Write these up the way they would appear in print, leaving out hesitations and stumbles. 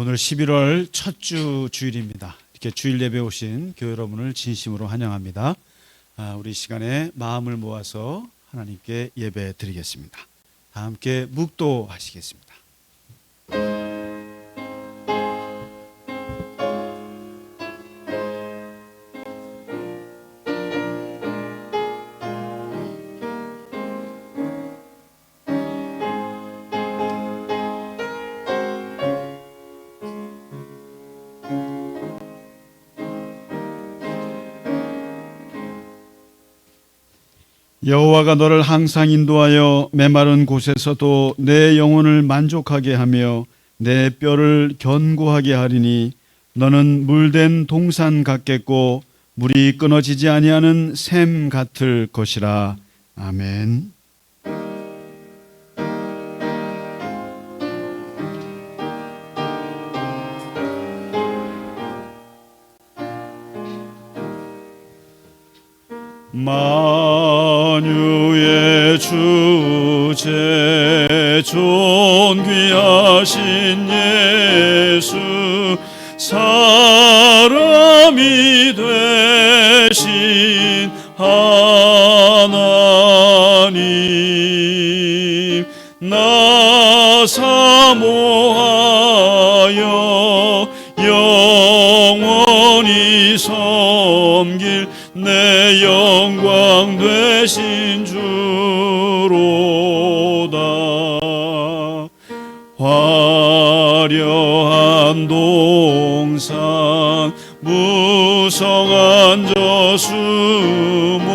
오늘 11월 첫 주 주일입니다. 이렇게 주일 예배 오신 교회 여러분을 진심으로 환영합니다. 우리 시간에 마음을 모아서 하나님께 예배 드리겠습니다. 다 함께 묵도하시겠습니다. 여호와가 너를 항상 인도하여 메마른 곳에서도 내 영혼을 만족하게 하며 내 뼈를 견고하게 하리니 너는 물된 동산 같겠고 물이 끊어지지 아니하는 샘 같을 것이라. 아멘. 만유의 주제 존귀하신 예수 사람이 되신 하나님 나 사모하여 영원히 섬길 내 영광 되신 주로다. 화려한 동산 무성한 저수목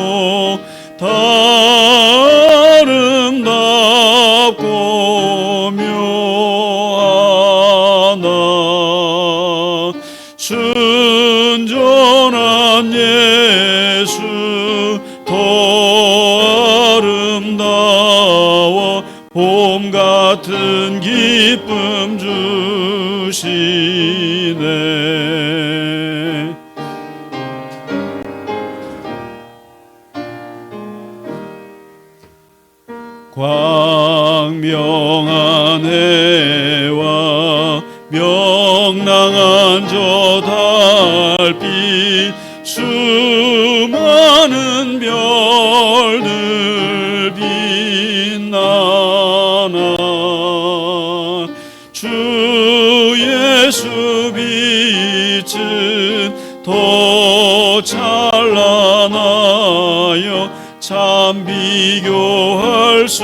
다 아름답고 묘하나 순전한 예수 더 아름다워 봄 같은 기쁨 주시네. 광명한 해와 명랑한 저 달빛 수많은 별들 빛나나 주 예수 빛은 더 찬란하여 참 비교할 수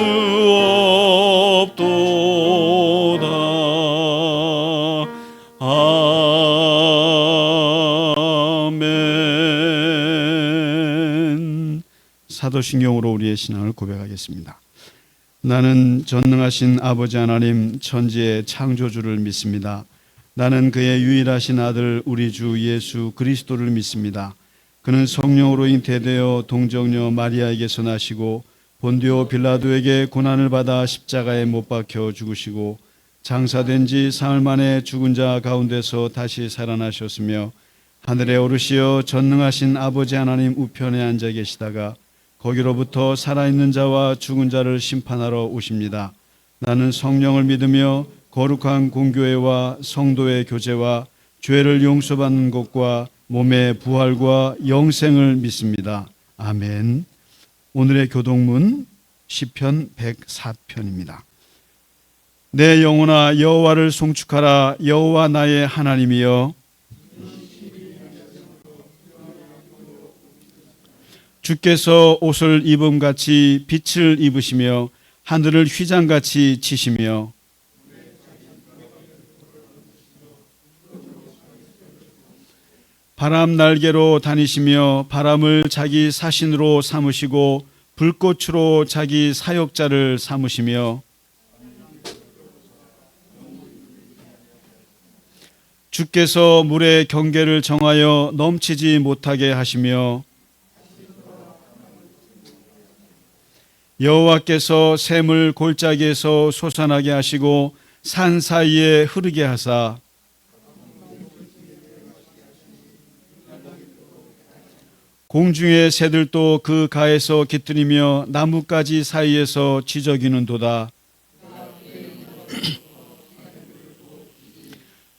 없도다. 아멘. 사도신경으로 우리의 신앙을 고백하겠습니다. 나는 전능하신 아버지 하나님 천지의 창조주를 믿습니다. 나는 그의 유일하신 아들 우리 주 예수 그리스도를 믿습니다. 그는 성령으로 잉태되어 동정녀 마리아에게서 나시고 본디오 빌라도에게 고난을 받아 십자가에 못 박혀 죽으시고 장사된 지 사흘 만에 죽은 자 가운데서 다시 살아나셨으며 하늘에 오르시어 전능하신 아버지 하나님 우편에 앉아 계시다가 거기로부터 살아있는 자와 죽은 자를 심판하러 오십니다. 나는 성령을 믿으며 거룩한 공교회와 성도의 교제와 죄를 용서받는 것과 몸의 부활과 영생을 믿습니다. 아멘. 오늘의 교동문 시편 104편입니다. 내 영혼아 여호와를 송축하라. 여호와 나의 하나님이여 주께서 옷을 입음같이 빛을 입으시며 하늘을 휘장같이 치시며 바람 날개로 다니시며 바람을 자기 사신으로 삼으시고 불꽃으로 자기 사역자를 삼으시며 주께서 물의 경계를 정하여 넘치지 못하게 하시며 여호와께서 샘을 골짜기에서 솟아나게 하시고 산 사이에 흐르게 하사 공중의 새들도 그 가에서 깃들이며 나뭇가지 사이에서 지저귀는도다.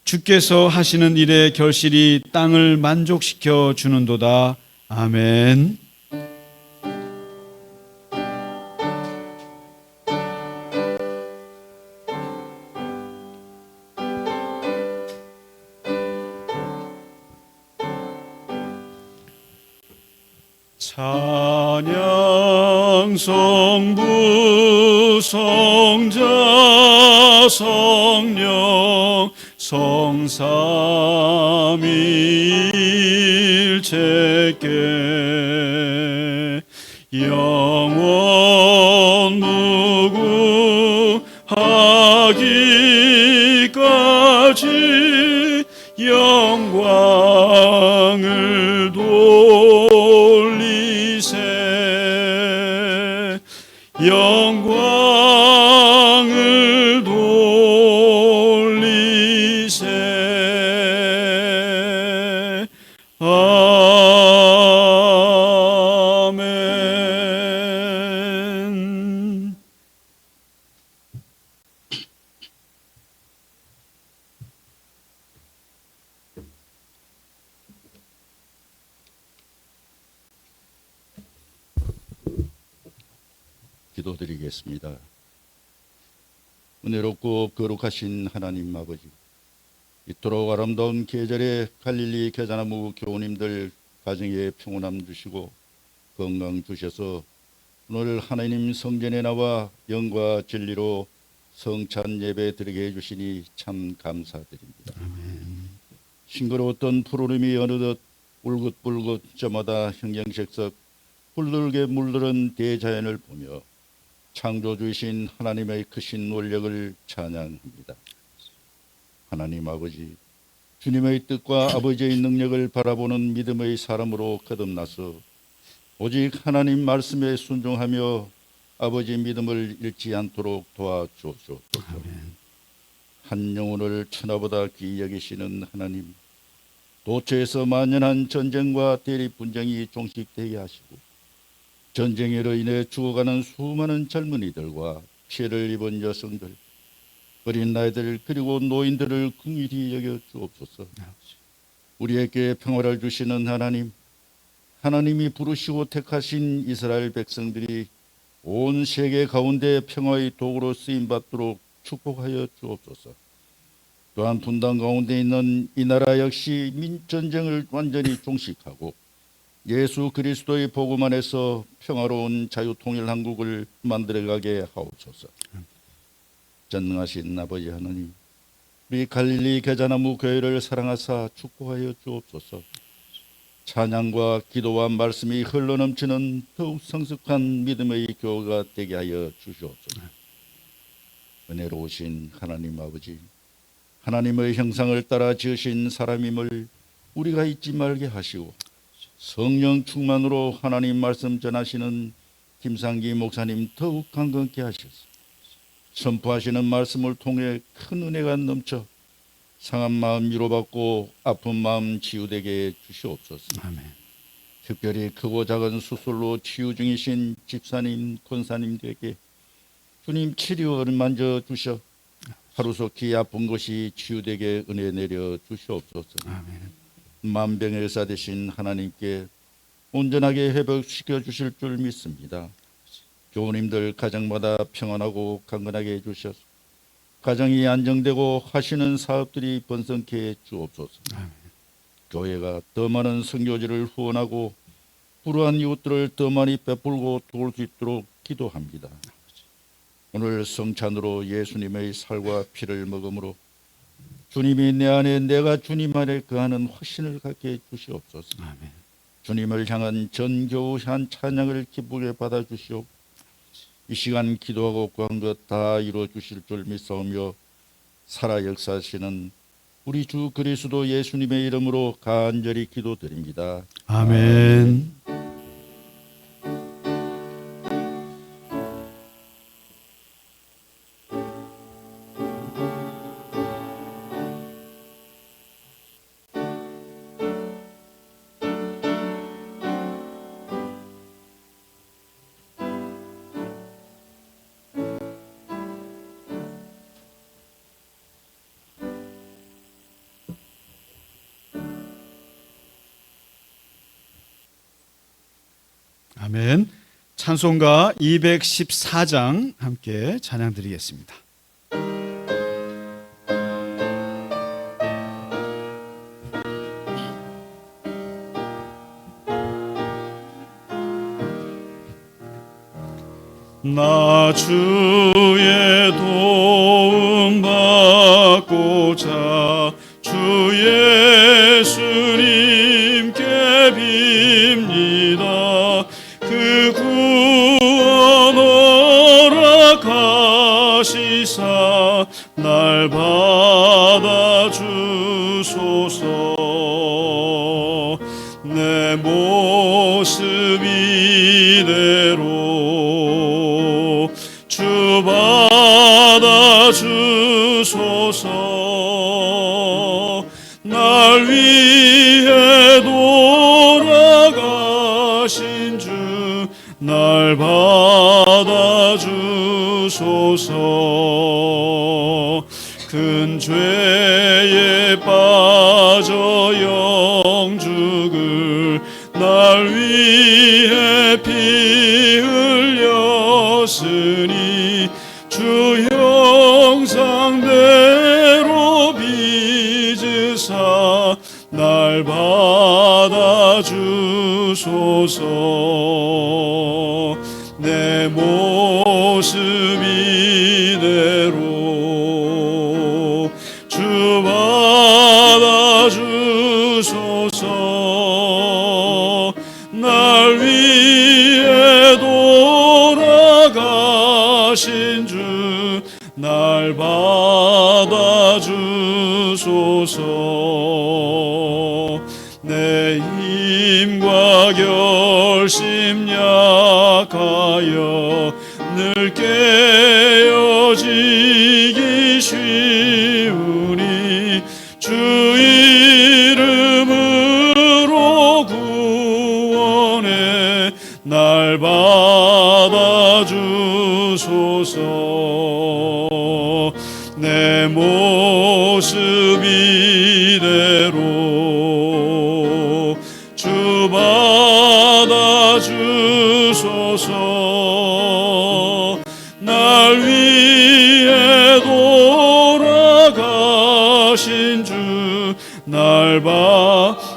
주께서 하시는 일의 결실이 땅을 만족시켜 주는도다. 아멘. 찬양 성부 성자 성령 성삼위일체께 영원 무궁하기까지 영광을 돌리세 영광을 돌리세 아멘. 기도드리겠습니다. 은혜롭고 거룩하신 하나님 아버지, 이토록 아름다운 계절에 갈릴리 겨자나무 교우님들 가정에 평온함 주시고 건강 주셔서 오늘 하나님 성전에 나와 영과 진리로 성찬 예배 드리게 해주시니 참 감사드립니다. 싱그러웠던 푸르름이 어느덧 울긋불긋 저마다 형경색석 붉게 물들은 대자연을 보며 창조주이신 하나님의 크신 원력을 찬양합니다. 하나님 아버지, 주님의 뜻과 아버지의 능력을 바라보는 믿음의 사람으로 거듭나서 오직 하나님 말씀에 순종하며 아버지 믿음을 잃지 않도록 도와주옵소서. 한 영혼을 천하보다 귀히 여기시는 하나님, 도처에서 만연한 전쟁과 대립 분쟁이 종식되게 하시고 전쟁으로 인해 죽어가는 수많은 젊은이들과 피해를 입은 여성들, 어린 아이들 그리고 노인들을 긍휼히 여겨 주옵소서. 우리에게 평화를 주시는 하나님, 하나님이 부르시고 택하신 이스라엘 백성들이 온 세계 가운데 평화의 도구로 쓰임받도록 축복하여 주옵소서. 또한 분단 가운데 있는 이 나라 역시 전쟁을 완전히 종식하고 예수 그리스도의 복음 안에서 평화로운 자유통일 한국을 만들어가게 하옵소서. 전능하신 아버지 하나님, 우리 갈릴리 겨자나무 교회를 사랑하사 축복하여 주옵소서. 찬양과 기도와 말씀이 흘러넘치는 더욱 성숙한 믿음의 교회가 되게 하여 주시옵소서. 은혜로우신 하나님 아버지, 하나님의 형상을 따라 지으신 사람임을 우리가 잊지 말게 하시고 성령 충만으로 하나님 말씀 전하시는 김상기 목사님 더욱 강건케 하셔서 선포하시는 말씀을 통해 큰 은혜가 넘쳐 상한 마음 위로받고 아픈 마음 치유되게 주시옵소서. 아멘. 특별히 크고 작은 수술로 치유 중이신 집사님, 권사님들에게 주님 치료를 만져 주셔 하루속히 아픈 것이 치유되게 은혜 내려 주시옵소서. 아멘. 만병의 의사 되신 하나님께 온전하게 회복시켜 주실 줄 믿습니다. 교우님들 가정마다 평안하고 강건하게 해주셔서 가정이 안정되고 하시는 사업들이 번성케 해 주옵소서. 아멘. 교회가 더 많은 선교지를 후원하고 불우한 이웃들을 더 많이 베풀고 도울 수 있도록 기도합니다. 오늘 성찬으로 예수님의 살과 피를 먹음으로 주님이 내 안에 내가 주님 안에 거하는 확신을 갖게 해 주시옵소서. 아멘. 주님을 향한 전교한 찬양을 기쁘게 받아주시오. 이 시간 기도하고 구한 것 다 이루어 주실 줄 믿사오며 살아 역사하시는 우리 주 그리스도 예수님의 이름으로 간절히 기도드립니다. 아멘. 아멘. 찬송가 214장 함께 찬양 드리겠습니다. 나 주의 도움 받고자 주 예수님께 빕니다. 그 구원 허락하시사 날 받아주소서. 내 모습 이대로 주 받아주소서. 날 위해 돌아가신 주 날 받아주소서. 큰 죄에 빠져 영죽을 날 위해 피 흘렸으니 주 형상대로 빚으사 날 받아주소서. 내 모습 이대로 주 받아주소서. 날 위해 돌아가신 주 날 받아주소서. 내 힘과 결심 약하여 늘 깨어지기 쉬우니 주 이름으로 구원해 날 받아주소서. 내 모습 이대로 주 받아주소서. 날 위해 돌아가신 주 날 받아주소서.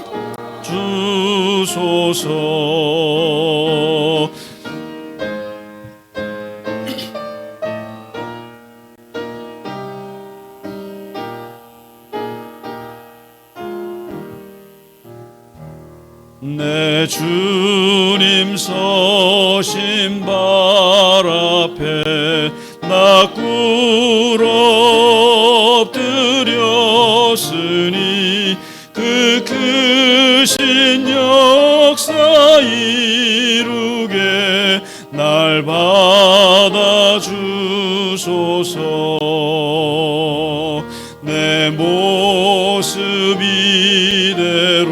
내 주님 서신 발 앞에 나 꿇어 엎드렸으니 그 크신 역사 이루게 날 받아주소서. 내 모습 이대로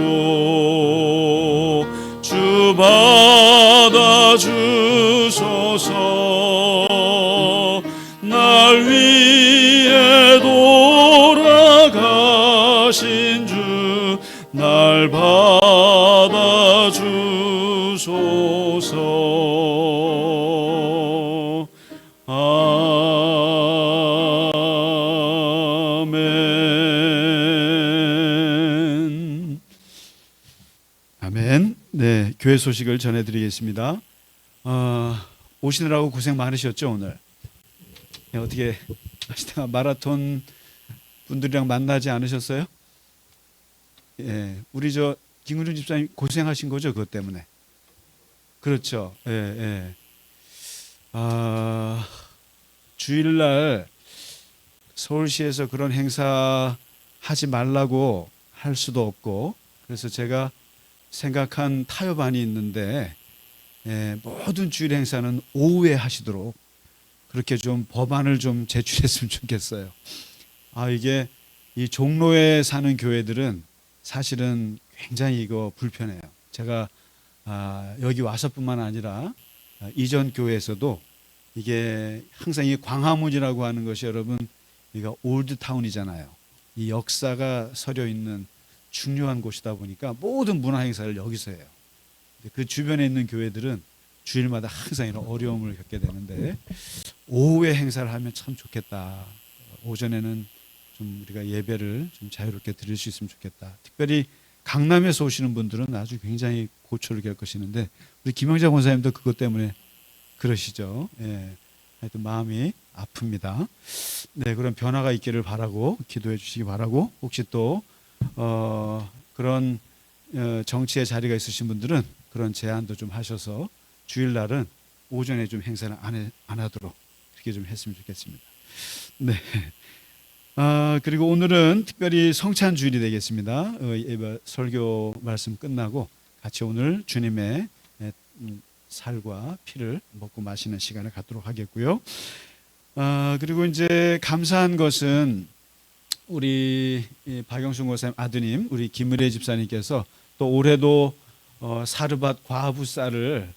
주 받아주소서. 날 위해 돌아가신 주 날 받아주소서. 아멘. 아멘. 네, 교회 소식을 전해드리겠습니다. 오시느라고 고생 많으셨죠 오늘? 네, 어떻게 하시다가 마라톤 분들이랑 만나지 않으셨어요? 예, 우리 저 김근중 집사님 고생하신 거죠 그것 때문에? 그렇죠. 예, 예. 주일날 서울시에서 그런 행사 하지 말라고 할 수도 없고, 그래서 제가 생각한 타협안이 있는데, 모든 주일 행사는 오후에 하시도록 그렇게 좀 법안을 좀 제출했으면 좋겠어요. 이게 이 종로에 사는 교회들은 사실은 굉장히 이거 불편해요. 제가 여기 와서뿐만 아니라 이전 교회에서도 이게 항상 이 광화문이라고 하는 것이 여러분 이거 올드타운이잖아요. 이 역사가 서려 있는 중요한 곳이다 보니까 모든 문화 행사를 여기서 해요. 그 주변에 있는 교회들은 주일마다 항상 이런 어려움을 겪게 되는데 오후에 행사를 하면 참 좋겠다. 오전에는 좀 우리가 예배를 좀 자유롭게 드릴 수 있으면 좋겠다. 특별히 강남에서 오시는 분들은 아주 굉장히 고초를 겪으시는데 우리 김영자 권사님도 그것 때문에 그러시죠. 예. 하여튼 마음이 아픕니다. 네, 그런 변화가 있기를 바라고 기도해 주시기 바라고 혹시 또 그런 정치의 자리가 있으신 분들은 그런 제안도 좀 하셔서 주일날은 오전에 좀 행사를 안 하도록 그렇게 좀 했으면 좋겠습니다. 네. 그리고 오늘은 특별히 성찬 주일이 되겠습니다. 설교 말씀 끝나고 같이 오늘 주님의 살과 피를 먹고 마시는 시간을 갖도록 하겠고요. 그리고 이제 감사한 것은 우리 박영순 권사님 아드님, 우리 김은혜 집사님께서 또 올해도 사르밧 과부 쌀을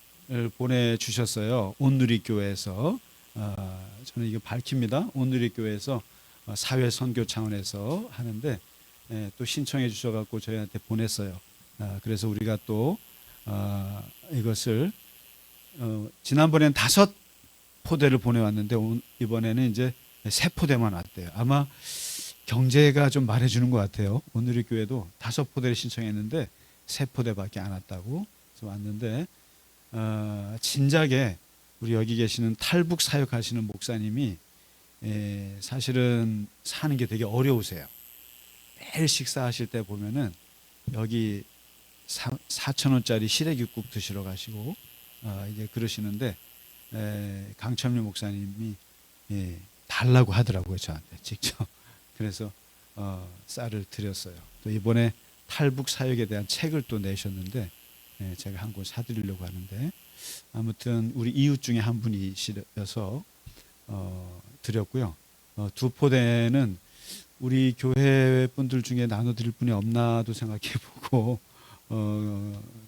보내주셨어요. 온누리교회에서. 저는 이거 밝힙니다. 온누리교회에서 사회 선교 차원에서 하는데 또 신청해 주셔갖고 저희한테 보냈어요. 그래서 우리가 또 이것을 지난번엔 5포대를 보내왔는데 이번에는 이제 3포대만 왔대요. 아마 경제가 좀 말해주는 것 같아요. 오늘의 교회도 5포대를 신청했는데 3포대밖에 안 왔다고. 그래서 왔는데 진작에 우리 여기 계시는 탈북 사역하시는 목사님이 사실은 사는 게 되게 어려우세요. 매일 식사하실 때 보면은 여기 4,000원짜리 시래기국 드시러 가시고 이제 그러시는데 강첨리 목사님이 달라고 하더라고요, 저한테 직접. 그래서 쌀을 드렸어요. 또 이번에 탈북 사역에 대한 책을 또 내셨는데 제가 한 권 사드리려고 하는데 아무튼 우리 이웃 중에 한 분이시여서 드렸고요. 2포대는 우리 교회 분들 중에 나눠드릴 분이 없나도 생각해보고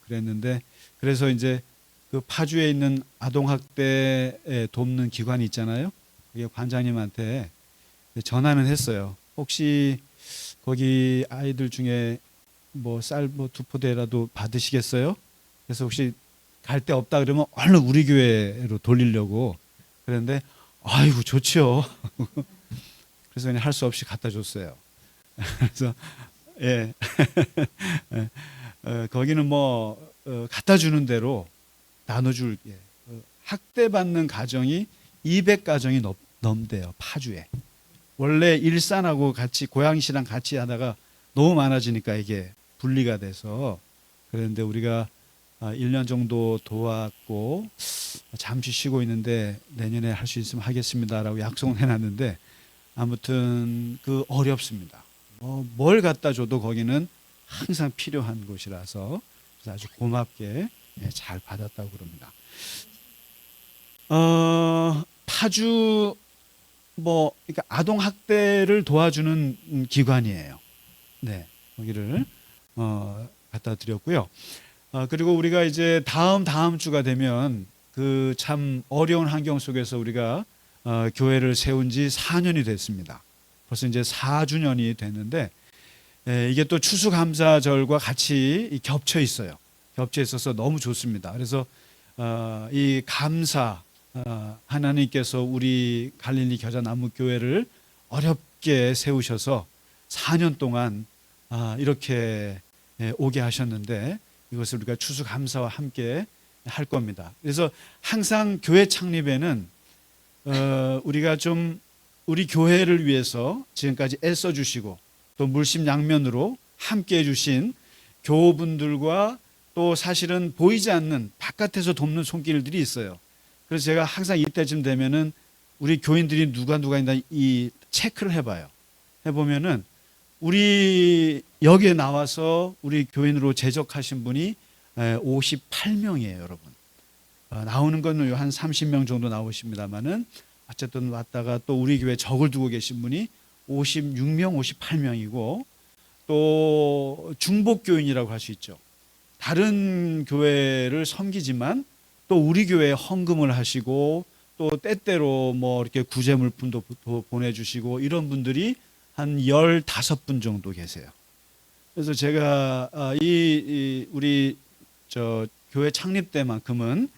그랬는데 그래서 이제 그 파주에 있는 아동학대 돕는 기관이 있잖아요. 그게 관장님한테 전화는 했어요. 혹시 거기 아이들 중에 뭐 쌀 2포대라도 받으시겠어요? 그래서 혹시 갈 데 없다 그러면 얼른 우리 교회로 돌리려고 그랬는데 아이고 좋지요. 그래서 그냥 할 수 없이 갖다 줬어요. 그래서 예 거기는 뭐 갖다 주는 대로 나눠줄게. 학대받는 가정이 200가정이 넘대요. 파주에. 원래 일산하고 같이 고양시랑 같이 하다가 너무 많아지니까 이게 분리가 돼서 그런데 우리가 1년 정도 도왔고 잠시 쉬고 있는데 내년에 할 수 있으면 하겠습니다라고 약속을 해놨는데 아무튼 그 어렵습니다. 뭘 갖다 줘도 거기는 항상 필요한 곳이라서 아주 고맙게 잘 받았다고 그럽니다. 파주 그러니까 아동 학대를 도와주는 기관이에요. 네, 거기를 갖다 드렸고요. 그리고 우리가 이제 다음 주가 되면 그 참 어려운 환경 속에서 우리가 교회를 세운 지 4년이 됐습니다. 벌써 이제 4주년이 됐는데 이게 또 추수감사절과 같이 겹쳐 있어요. 겹쳐 있어서 너무 좋습니다. 그래서 이 감사 하나님께서 우리 갈릴리 겨자나무교회를 어렵게 세우셔서 4년 동안 이렇게 오게 하셨는데 이것을 우리가 추수감사와 함께 할 겁니다. 그래서 항상 교회 창립에는 우리가 좀 우리 교회를 위해서 지금까지 애써 주시고 또 물심양면으로 함께 해주신 교우분들과 또 사실은 보이지 않는 바깥에서 돕는 손길들이 있어요. 그래서 제가 항상 이때쯤 되면은 우리 교인들이 누가 있나 이 체크를 해봐요. 해보면은 우리 여기에 나와서 우리 교인으로 제적하신 분이 58명이에요, 여러분. 나오는 건 한 30명 정도 나오십니다만은 어쨌든 왔다가 또 우리 교회 적을 두고 계신 분이 56명, 58명이고 또 중복교인이라고 할 수 있죠. 다른 교회를 섬기지만 또 우리 교회에 헌금을 하시고 또 때때로 뭐 이렇게 구제물품도 보내주시고 이런 분들이 한 15분 정도 계세요. 그래서 제가 우리 교회 창립 때만큼은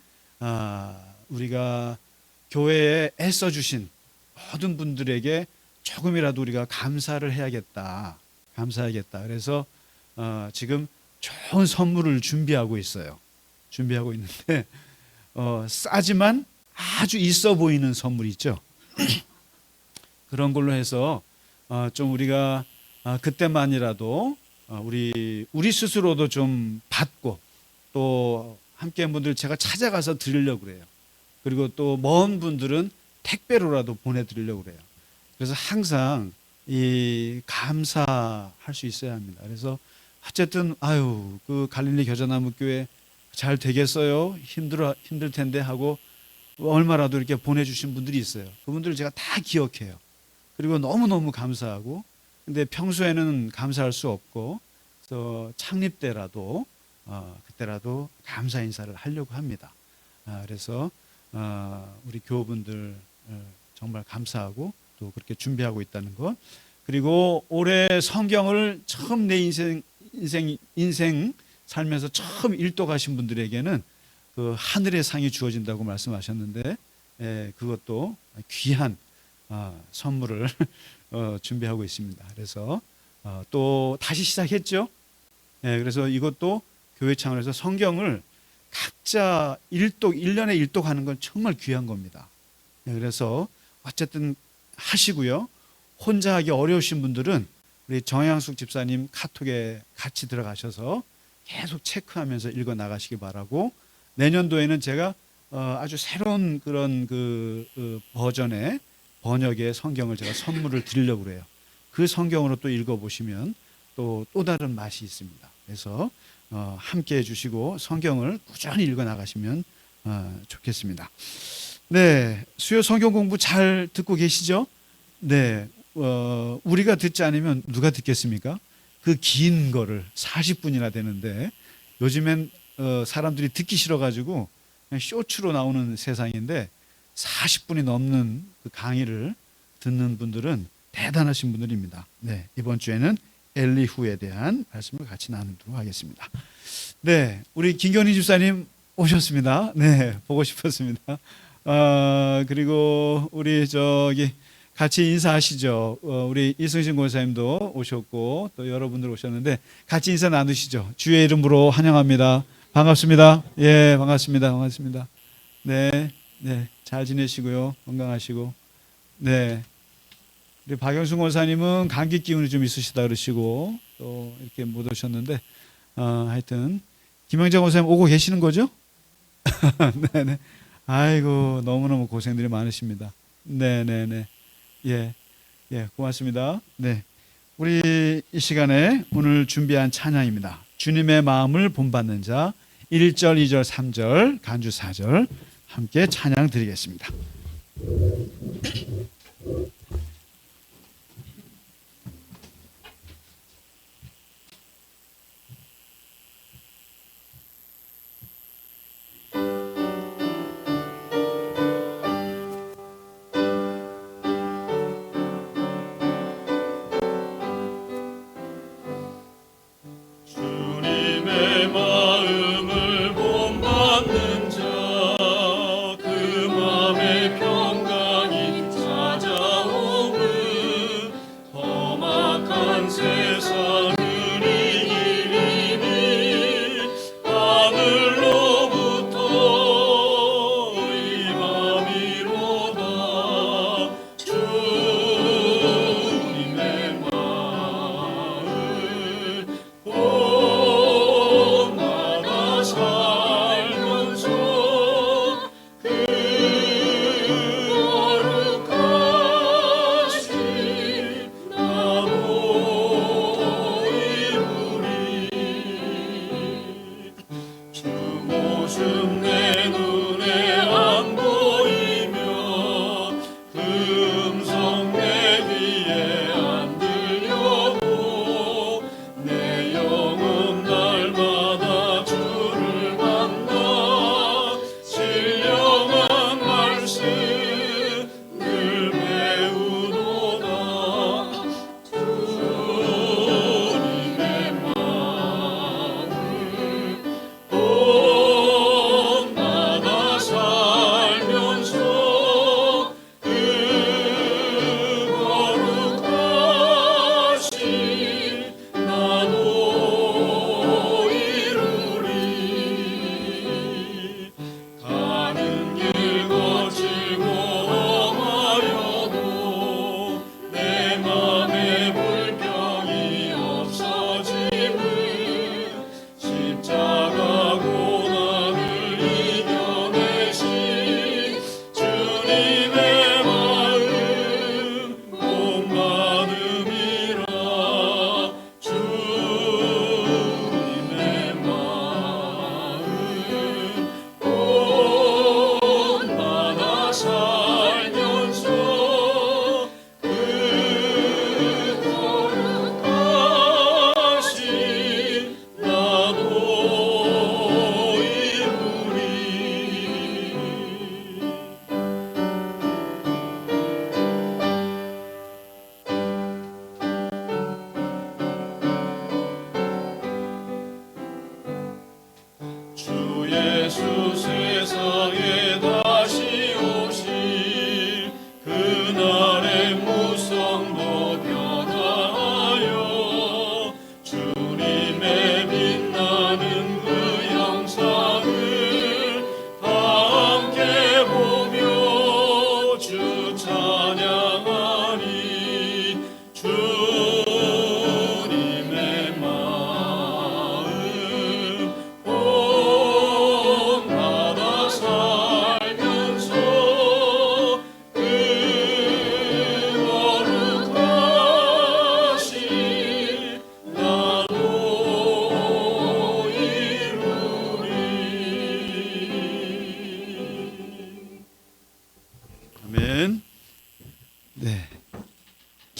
우리가 교회에 애써 주신 모든 분들에게 조금이라도 우리가 감사를 해야겠다. 감사하겠다. 그래서 지금 좋은 선물을 준비하고 있어요. 준비하고 있는데 싸지만 아주 있어 보이는 선물이 있죠. 그런 걸로 해서 좀 우리가 그때만이라도 우리 스스로도 좀 받고 또 함께한 분들 제가 찾아가서 드리려고 그래요. 그리고 또 먼 분들은 택배로라도 보내드리려고 그래요. 그래서 항상 이 감사할 수 있어야 합니다. 그래서 어쨌든 그 갈릴리 겨자나무 교회 잘 되겠어요? 힘들 텐데 하고 얼마라도 이렇게 보내주신 분들이 있어요. 그분들을 제가 다 기억해요. 그리고 너무너무 감사하고, 근데 평소에는 감사할 수 없고, 그래서 창립 때라도 그때라도 감사 인사를 하려고 합니다. 그래서 우리 교우분들 정말 감사하고 또 그렇게 준비하고 있다는 것. 그리고 올해 성경을 처음 내 인생 살면서 처음 일독하신 분들에게는 그 하늘의 상이 주어진다고 말씀하셨는데, 그것도 귀한 선물을 준비하고 있습니다. 그래서 또 다시 시작했죠. 그래서 이것도 교회 차원에서 성경을 각자 1년에 일독하는 건 정말 귀한 겁니다. 그래서 어쨌든 하시고요. 혼자 하기 어려우신 분들은 우리 정양숙 집사님 카톡에 같이 들어가셔서 계속 체크하면서 읽어 나가시기 바라고, 내년도에는 제가 아주 새로운 그런 버전의 번역의 성경을 제가 선물을 드리려고 그래요. 그 성경으로 또 읽어보시면 또 다른 맛이 있습니다. 그래서 함께 해주시고 성경을 꾸준히 읽어 나가시면 좋겠습니다. 네, 수요 성경 공부 잘 듣고 계시죠? 네, 우리가 듣지 않으면 누가 듣겠습니까? 그 긴 거를 40분이나 되는데 요즘엔 사람들이 듣기 싫어가지고 그냥 쇼츠로 나오는 세상인데 40분이 넘는 그 강의를 듣는 분들은 대단하신 분들입니다. 네, 이번 주에는 엘리후에 대한 말씀을 같이 나누도록 하겠습니다. 네, 우리 김경희 집사님 오셨습니다. 네, 보고 싶었습니다. 그리고 우리 같이 인사하시죠. 우리 이승신 권사님도 오셨고 또 여러분들 오셨는데 같이 인사 나누시죠. 주의 이름으로 환영합니다. 반갑습니다. 예, 반갑습니다. 반갑습니다. 네, 네, 잘 지내시고요. 건강하시고. 네, 우리 박영순 권사님은 감기 기운이 좀 있으시다 그러시고 또 이렇게 못 오셨는데 하여튼 김영자 권사님 오고 계시는 거죠? 네네. 아이고 너무너무 고생들이 많으십니다. 네네네. 예, 고맙습니다. 네, 우리 이 시간에 오늘 준비한 찬양입니다. 주님의 마음을 본받는 자 1절, 2절, 3절, 간주 4절 함께 찬양 드리겠습니다. 주님의 마음을 본받는 자, 그 마음의 평강이 찾아오리라.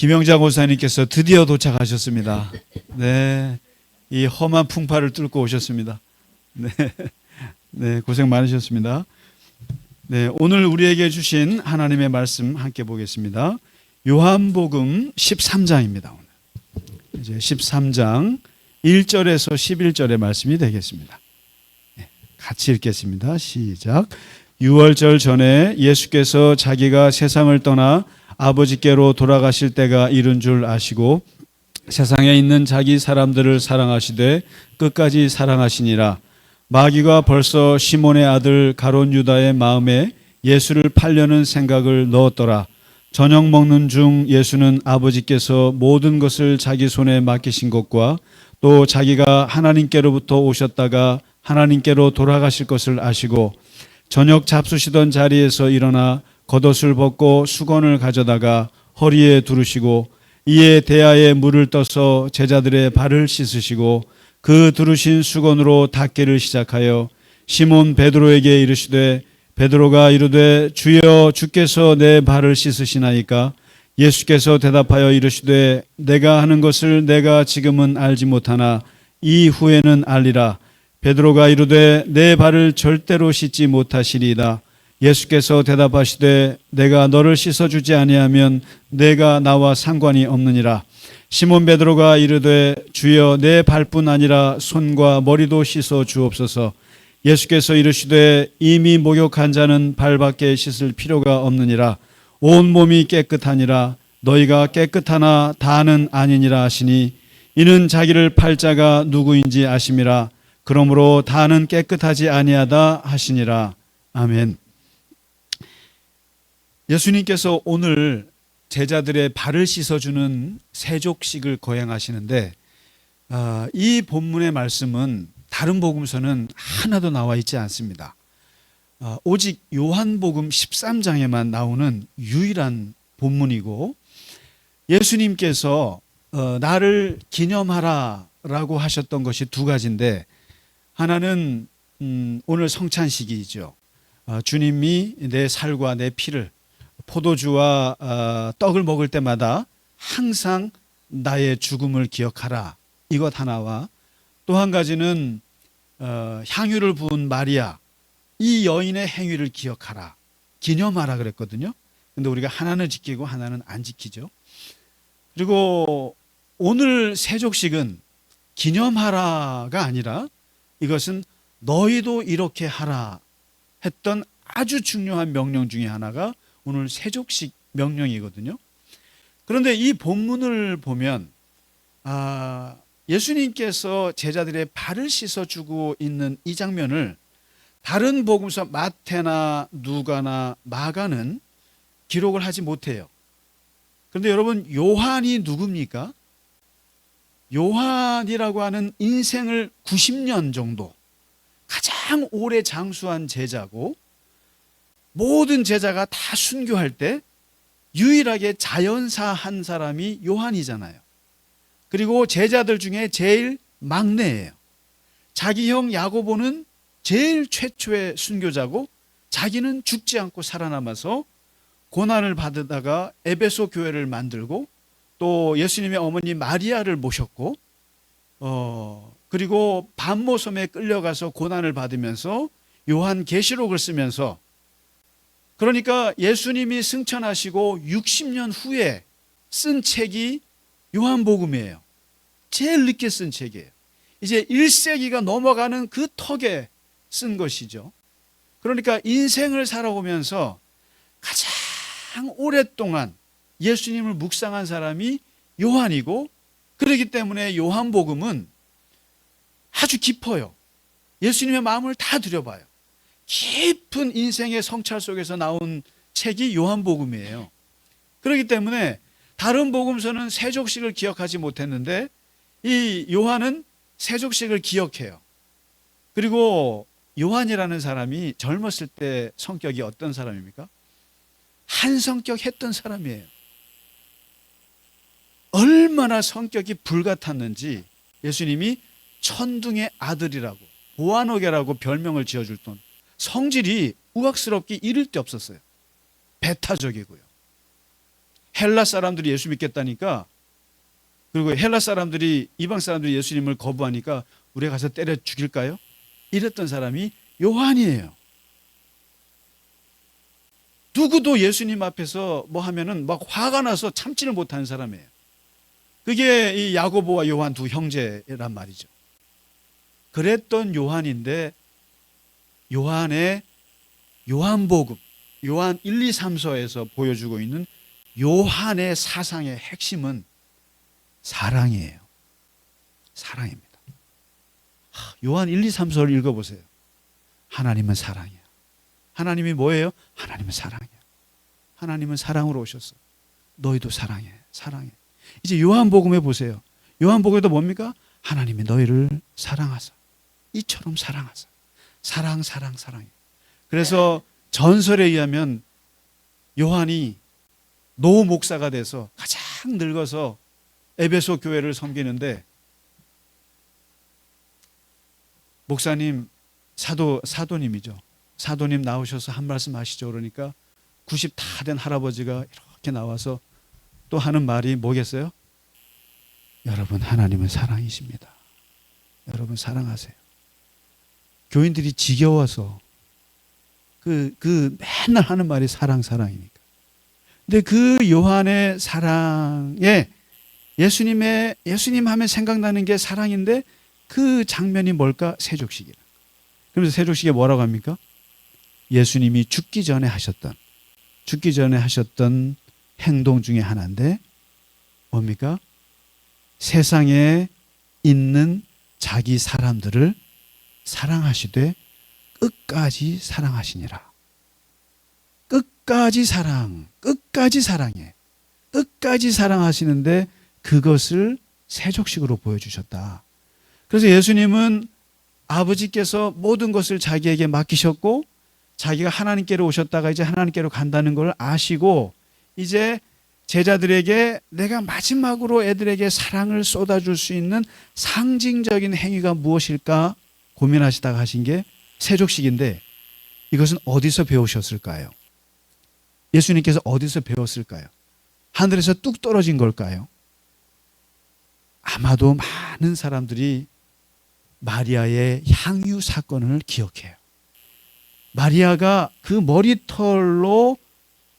김영자 고사님께서 드디어 도착하셨습니다. 네, 이 험한 풍파를 뚫고 오셨습니다. 네, 네, 고생 많으셨습니다. 네, 오늘 우리에게 주신 하나님의 말씀 함께 보겠습니다. 요한복음 13장입니다. 오늘 이제 13장 1절에서 11절의 말씀이 되겠습니다. 네, 같이 읽겠습니다. 시작. 유월절 전에 예수께서 자기가 세상을 떠나 아버지께로 돌아가실 때가 이른 줄 아시고 세상에 있는 자기 사람들을 사랑하시되 끝까지 사랑하시니라. 마귀가 벌써 시몬의 아들 가롯 유다의 마음에 예수를 팔려는 생각을 넣었더라. 저녁 먹는 중 예수는 아버지께서 모든 것을 자기 손에 맡기신 것과 또 자기가 하나님께로부터 오셨다가 하나님께로 돌아가실 것을 아시고 저녁 잡수시던 자리에서 일어나 겉옷을 벗고 수건을 가져다가 허리에 두르시고 이에 대야에 물을 떠서 제자들의 발을 씻으시고 그 두르신 수건으로 닦기를 시작하여 시몬 베드로에게 이르시되 베드로가 이르되 주여 주께서 내 발을 씻으시나이까. 예수께서 대답하여 이르시되 내가 하는 것을 내가 지금은 알지 못하나 이후에는 알리라. 베드로가 이르되 내 발을 절대로 씻지 못하시리이다. 예수께서 대답하시되 내가 너를 씻어주지 아니하면 내가 나와 상관이 없느니라. 시몬 베드로가 이르되 주여 내 발뿐 아니라 손과 머리도 씻어 주옵소서. 예수께서 이르시되 이미 목욕한 자는 발밖에 씻을 필요가 없느니라. 온 몸이 깨끗하니라. 너희가 깨끗하나 다는 아니니라 하시니 이는 자기를 팔 자가 누구인지 아심이라. 그러므로 다는 깨끗하지 아니하다 하시니라. 아멘. 예수님께서 오늘 제자들의 발을 씻어주는 세족식을 거행하시는데 이 본문의 말씀은 다른 복음서는 하나도 나와 있지 않습니다. 오직 요한복음 13장에만 나오는 유일한 본문이고 예수님께서 나를 기념하라 라고 하셨던 것이 두 가지인데 하나는 오늘 성찬식이죠. 주님이 내 살과 내 피를 포도주와 떡을 먹을 때마다 항상 나의 죽음을 기억하라. 이것 하나와 또 한 가지는 향유를 부은 마리아 이 여인의 행위를 기억하라. 기념하라 그랬거든요. 근데 우리가 하나는 지키고 하나는 안 지키죠. 그리고 오늘 세족식은 기념하라가 아니라 이것은 너희도 이렇게 하라 했던 아주 중요한 명령 중에 하나가 오늘 세족식 명령이거든요. 그런데 이 본문을 보면 예수님께서 제자들의 발을 씻어주고 있는 이 장면을 다른 복음서 마태나 누가나 마가는 기록을 하지 못해요. 그런데 여러분 요한이 누굽니까? 요한이라고 하는 인생을 90년 정도 가장 오래 장수한 제자고 모든 제자가 다 순교할 때 유일하게 자연사 한 사람이 요한이잖아요. 그리고 제자들 중에 제일 막내예요. 자기 형 야고보는 제일 최초의 순교자고 자기는 죽지 않고 살아남아서 고난을 받으다가 에베소 교회를 만들고 또 예수님의 어머니 마리아를 모셨고 그리고 반모섬에 끌려가서 고난을 받으면서 요한계시록을 쓰면서 그러니까 예수님이 승천하시고 60년 후에 쓴 책이 요한복음이에요. 제일 늦게 쓴 책이에요. 이제 1세기가 넘어가는 그 턱에 쓴 것이죠. 그러니까 인생을 살아오면서 가장 오랫동안 예수님을 묵상한 사람이 요한이고 그렇기 때문에 요한복음은 아주 깊어요. 예수님의 마음을 다 들여봐요. 깊은 인생의 성찰 속에서 나온 책이 요한복음이에요. 그렇기 때문에 다른 복음서는 세족식을 기억하지 못했는데 이 요한은 세족식을 기억해요. 그리고 요한이라는 사람이 젊었을 때 성격이 어떤 사람입니까? 한 성격 했던 사람이에요. 얼마나 성격이 불같았는지 예수님이 천둥의 아들이라고 보아노게라고 별명을 지어줄 돈 성질이 우악스럽게 이를 데 없었어요. 배타적이고요. 헬라 사람들이 예수 믿겠다니까, 그리고 헬라 사람들이, 이방 사람들이 예수님을 거부하니까 우리가 가서 때려 죽일까요? 이랬던 사람이 요한이에요. 누구도 예수님 앞에서 뭐 하면은 막 화가 나서 참지를 못하는 사람이에요. 그게 이 야고보와 요한 두 형제란 말이죠. 그랬던 요한인데, 요한의 요한복음, 요한 1, 2, 3서에서 보여주고 있는 요한의 사상의 핵심은 사랑이에요. 사랑입니다. 요한 1, 2, 3서를 읽어보세요. 하나님은 사랑이야. 하나님이 뭐예요? 하나님은 사랑이야. 하나님은 사랑으로 오셨어. 너희도 사랑해. 사랑해. 이제 요한복음에 보세요. 요한복음에도 뭡니까? 하나님이 너희를 사랑하사. 이처럼 사랑하사. 사랑, 사랑, 사랑해. 그래서 전설에 의하면 요한이 노 목사가 돼서 가장 늙어서 에베소 교회를 섬기는데, 목사님, 사도님이죠. 사도님 나오셔서 한 말씀 하시죠. 그러니까 90 다 된 할아버지가 이렇게 나와서 또 하는 말이 뭐겠어요? 여러분, 하나님은 사랑이십니다. 여러분 사랑하세요. 교인들이 지겨워서 맨날 하는 말이 사랑, 사랑이니까. 근데 그 요한의 사랑에 예수님 하면 생각나는 게 사랑인데, 그 장면이 뭘까? 세족식이라. 그러면서 세족식에 뭐라고 합니까? 예수님이 죽기 전에 하셨던 행동 중에 하나인데 뭡니까? 세상에 있는 자기 사람들을 사랑하시되 끝까지 사랑하시니라. 끝까지 사랑해. 끝까지 사랑하시는데 그것을 세족식으로 보여주셨다. 그래서 예수님은 아버지께서 모든 것을 자기에게 맡기셨고, 자기가 하나님께로 오셨다가 이제 하나님께로 간다는 걸 아시고, 이제 제자들에게 내가 마지막으로 애들에게 사랑을 쏟아줄 수 있는 상징적인 행위가 무엇일까 고민하시다가 하신 게 세족식인데, 이것은 어디서 배우셨을까요? 예수님께서 어디서 배웠을까요? 하늘에서 뚝 떨어진 걸까요? 아마도 많은 사람들이 마리아의 향유 사건을 기억해요. 마리아가 그 머리털로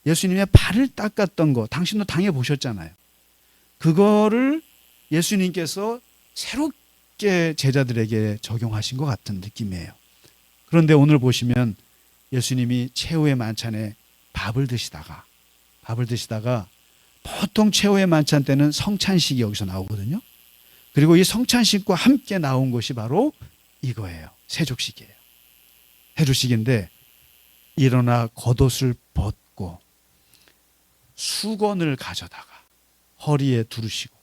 예수님의 발을 닦았던 거, 당신도 당해보셨잖아요. 그거를 예수님께서 새롭게 제자들에게 적용하신 것 같은 느낌이에요. 그런데 오늘 보시면 예수님이 최후의 만찬에 밥을 드시다가 보통 최후의 만찬 때는 성찬식이 여기서 나오거든요. 그리고 이 성찬식과 함께 나온 것이 바로 이거예요. 세족식이에요. 세족식인데, 일어나 겉옷을 벗고 수건을 가져다가 허리에 두르시고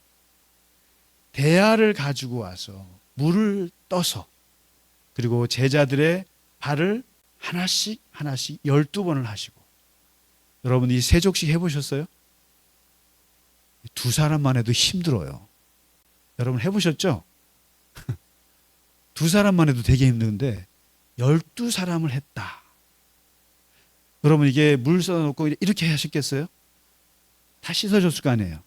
대야를 가지고 와서 물을 떠서, 그리고 제자들의 발을 하나씩 12번을 하시고. 여러분, 이 세족식 해보셨어요? 두 사람만 해도 힘들어요. 여러분 해보셨죠? 두 사람만 해도 되게 힘든데 12사람을 했다. 여러분, 이게 물 쏟아놓고 이렇게 하셨겠어요? 다 씻어줬을 거 아니에요.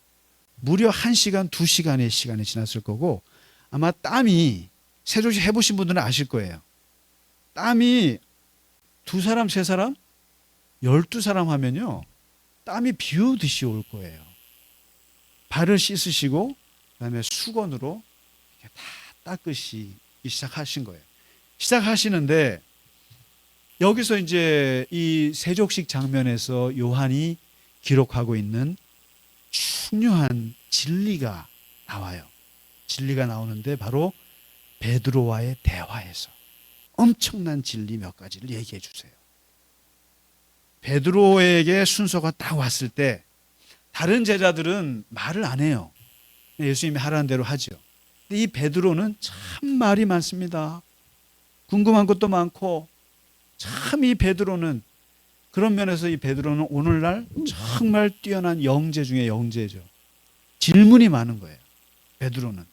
무려 1시간, 2시간의 시간이 지났을 거고, 아마 땀이, 세족식 해보신 분들은 아실 거예요. 땀이 2사람, 3사람, 12사람 하면요, 땀이 비 오듯이 올 거예요. 발을 씻으시고 그다음에 수건으로 이렇게 다 닦으시기 시작하신 거예요. 시작하시는데, 여기서 이제 이 세족식 장면에서 요한이 기록하고 있는 중요한 진리가 나와요. 진리가 나오는데 바로 베드로와의 대화에서 엄청난 진리 몇 가지를 얘기해 주세요. 베드로에게 순서가 딱 왔을 때 다른 제자들은 말을 안 해요. 예수님이 하라는 대로 하죠. 근데 이 베드로는 참 말이 많습니다. 궁금한 것도 많고, 참 이 베드로는, 그런 면에서 이 베드로는 오늘날 정말 뛰어난 영재 중에 영재죠. 질문이 많은 거예요, 베드로는.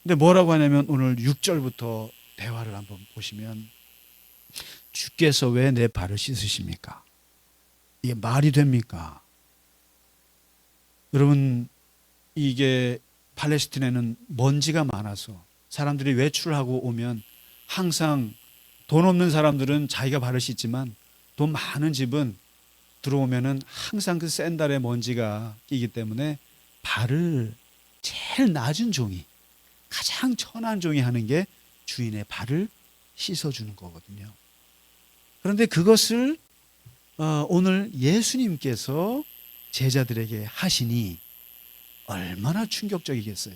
근데 뭐라고 하냐면, 오늘 6절부터 대화를 한번 보시면, 주께서 왜 내 발을 씻으십니까? 이게 말이 됩니까? 여러분, 이게 팔레스틴에는 먼지가 많아서 사람들이 외출하고 오면 항상 돈 없는 사람들은 자기가 발을 씻지만 돈 많은 집은 들어오면은 항상 그 샌들에 먼지가 끼기 때문에 발을 제일 낮은 종이, 가장 천한 종이 하는 게 주인의 발을 씻어주는 거거든요. 그런데 그것을 오늘 예수님께서 제자들에게 하시니 얼마나 충격적이겠어요.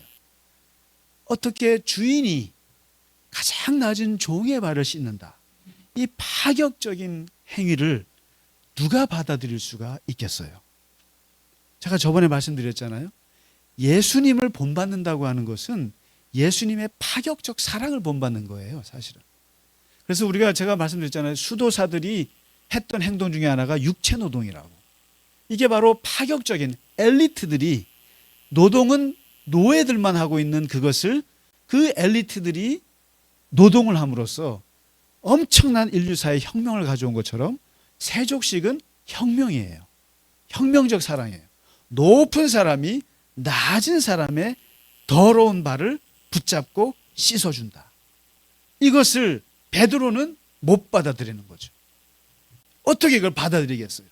어떻게 주인이 가장 낮은 종의 발을 씻는다. 이 파격적인 행위를 누가 받아들일 수가 있겠어요? 제가 저번에 말씀드렸잖아요. 예수님을 본받는다고 하는 것은 예수님의 파격적 사랑을 본받는 거예요, 사실은. 그래서 제가 말씀드렸잖아요. 수도사들이 했던 행동 중에 하나가 육체 노동이라고. 이게 바로 파격적인 엘리트들이, 노동은 노예들만 하고 있는 그것을 그 엘리트들이 노동을 함으로써 엄청난 인류사의 혁명을 가져온 것처럼 세족식은 혁명이에요. 혁명적 사랑이에요. 높은 사람이 낮은 사람의 더러운 발을 붙잡고 씻어준다. 이것을 베드로는 못 받아들이는 거죠. 어떻게 이걸 받아들이겠어요?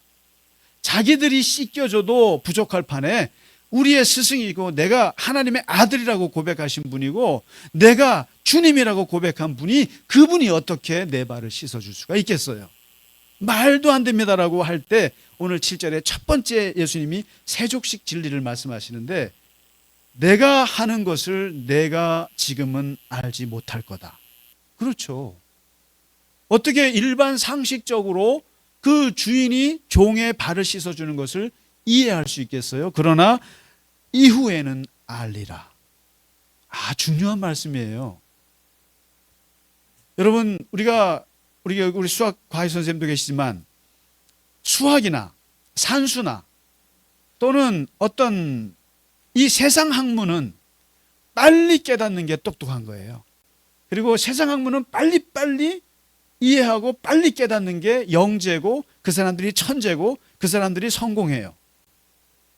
자기들이 씻겨줘도 부족할 판에 우리의 스승이고 내가 하나님의 아들이라고 고백하신 분이고 내가 주님이라고 고백한 분이, 그분이 어떻게 내 발을 씻어줄 수가 있겠어요? 말도 안 됩니다라고 할 때 오늘 7절에 첫 번째 예수님이 세족식 진리를 말씀하시는데, 내가 하는 것을 내가 지금은 알지 못할 거다. 그렇죠. 어떻게 일반 상식적으로 그 주인이 종의 발을 씻어주는 것을 이해할 수 있겠어요? 그러나 이후에는 알리라. 중요한 말씀이에요. 여러분, 우리 수학 과외 선생님도 계시지만 수학이나 산수나 또는 어떤 이 세상 학문은 빨리 깨닫는 게 똑똑한 거예요. 그리고 세상 학문은 빨리빨리 이해하고 빨리 깨닫는 게 영재고, 그 사람들이 천재고, 그 사람들이 성공해요.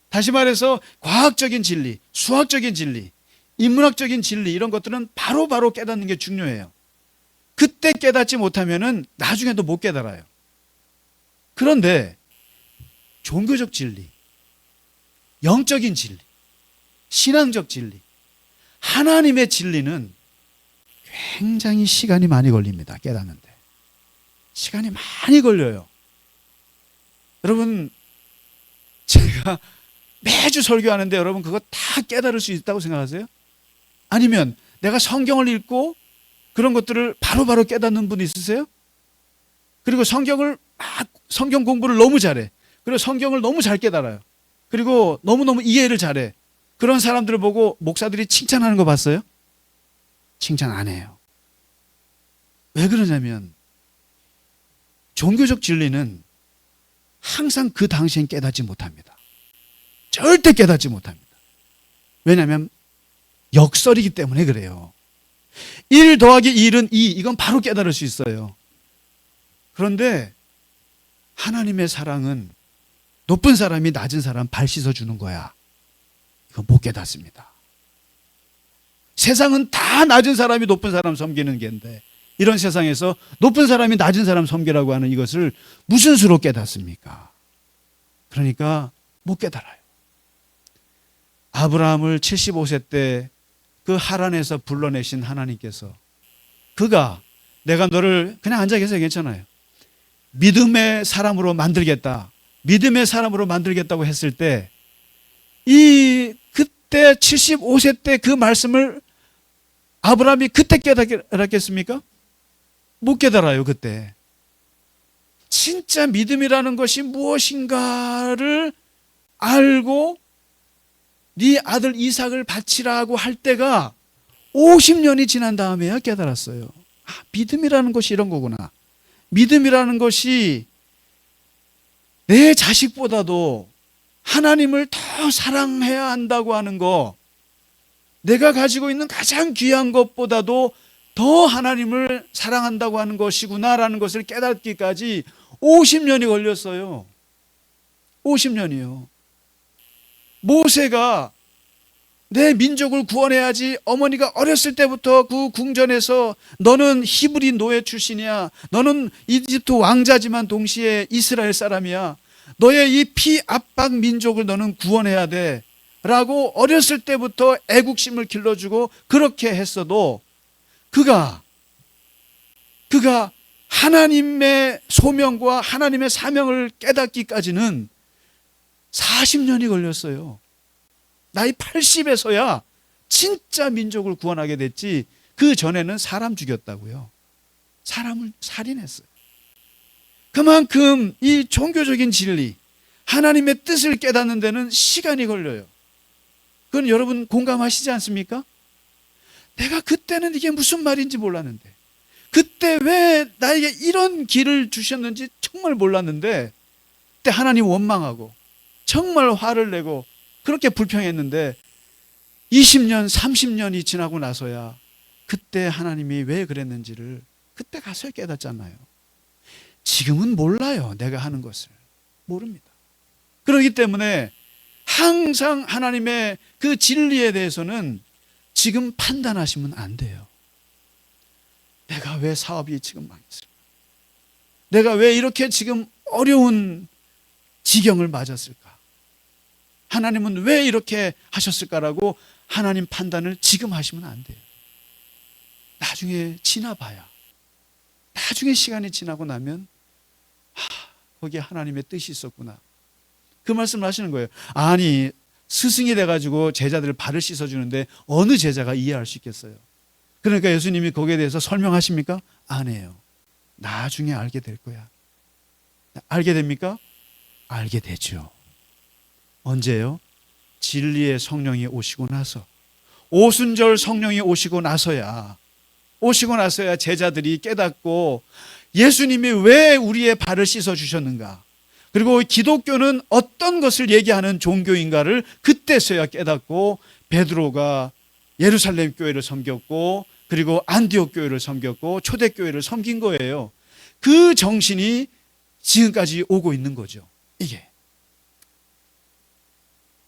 다시 말해서 과학적인 진리, 수학적인 진리, 인문학적인 진리, 이런 것들은 바로바로 깨닫는 게 중요해요. 그때 깨닫지 못하면은 나중에도 못 깨달아요. 그런데 종교적 진리, 영적인 진리, 신앙적 진리, 하나님의 진리는 굉장히 시간이 많이 걸립니다. 깨닫는데 시간이 많이 걸려요. 여러분, 제가 매주 설교하는데 여러분 그거 다 깨달을 수 있다고 생각하세요? 아니면 내가 성경을 읽고 그런 것들을 바로바로 깨닫는 분 있으세요? 그리고 성경 공부를 너무 잘해. 그리고 성경을 너무 잘 깨달아요. 그리고 너무너무 이해를 잘해. 그런 사람들을 보고 목사들이 칭찬하는 거 봤어요? 칭찬 안 해요. 왜 그러냐면 종교적 진리는 항상 그 당시엔 깨닫지 못합니다. 절대 깨닫지 못합니다. 왜냐하면 역설이기 때문에 그래요. 1 더하기 1은 2, 이건 바로 깨달을 수 있어요. 그런데 하나님의 사랑은 높은 사람이 낮은 사람 발 씻어주는 거야. 이거 못 깨닫습니다. 세상은 다 낮은 사람이 높은 사람 섬기는 게인데, 이런 세상에서 높은 사람이 낮은 사람 섬기라고 하는 이것을 무슨 수로 깨닫습니까? 그러니까 못 깨달아요. 아브라함을 75세 때 그 하란에서 불러내신 하나님께서, 그가 내가 너를 그냥 앉아 계세요, 괜찮아요, 믿음의 사람으로 만들겠다, 믿음의 사람으로 만들겠다고 했을 때, 그때 75세 때 그 말씀을 아브라함이 그때 깨닫겠습니까? 못 깨달아요. 그때 진짜 믿음이라는 것이 무엇인가를 알고 네 아들 이삭을 바치라고 할 때가 50년이 지난 다음에야 깨달았어요. 믿음이라는 것이 이런 거구나. 믿음이라는 것이 내 자식보다도 하나님을 더 사랑해야 한다고 하는 거, 내가 가지고 있는 가장 귀한 것보다도 더 하나님을 사랑한다고 하는 것이구나라는 것을 깨닫기까지 50년이 걸렸어요. 50년이요. 모세가 내 민족을 구원해야지, 어머니가 어렸을 때부터 그 궁전에서 너는 히브리 노예 출신이야, 너는 이집트 왕자지만 동시에 이스라엘 사람이야, 너의 이 피압박 민족을 너는 구원해야 돼 라고 어렸을 때부터 애국심을 길러주고 그렇게 했어도 그가 하나님의 소명과 하나님의 사명을 깨닫기까지는 40년이 걸렸어요. 나이 80에서야 진짜 민족을 구원하게 됐지, 그 전에는 사람 죽였다고요. 사람을 살인했어요. 그만큼 이 종교적인 진리, 하나님의 뜻을 깨닫는 데는 시간이 걸려요. 그건 여러분 공감하시지 않습니까? 내가 그때는 이게 무슨 말인지 몰랐는데, 그때 왜 나에게 이런 길을 주셨는지 정말 몰랐는데, 그때 하나님 원망하고 정말 화를 내고 그렇게 불평했는데 20년, 30년이 지나고 나서야 그때 하나님이 왜 그랬는지를 그때 가서 깨닫잖아요. 지금은 몰라요. 내가 하는 것을 모릅니다. 그렇기 때문에 항상 하나님의 그 진리에 대해서는 지금 판단하시면 안 돼요. 내가 왜 사업이 지금 망했을까? 내가 왜 이렇게 지금 어려운 지경을 맞았을까? 하나님은 왜 이렇게 하셨을까라고 하나님 판단을 지금 하시면 안 돼요. 나중에 지나봐야, 나중에 시간이 지나고 나면 거기에 하나님의 뜻이 있었구나, 그 말씀을 하시는 거예요. 아니, 스승이 돼가지고 제자들 발을 씻어주는데 어느 제자가 이해할 수 있겠어요? 그러니까 예수님이 거기에 대해서 설명하십니까? 안 해요. 나중에 알게 될 거야. 알게 됩니까? 알게 되죠. 언제요? 진리의 성령이 오시고 나서, 오순절 성령이 오시고 나서야 제자들이 깨닫고 예수님이 왜 우리의 발을 씻어주셨는가, 그리고 기독교는 어떤 것을 얘기하는 종교인가를 그때서야 깨닫고 베드로가 예루살렘 교회를 섬겼고, 그리고 안디옥 교회를 섬겼고, 초대교회를 섬긴 거예요. 그 정신이 지금까지 오고 있는 거죠. 이게.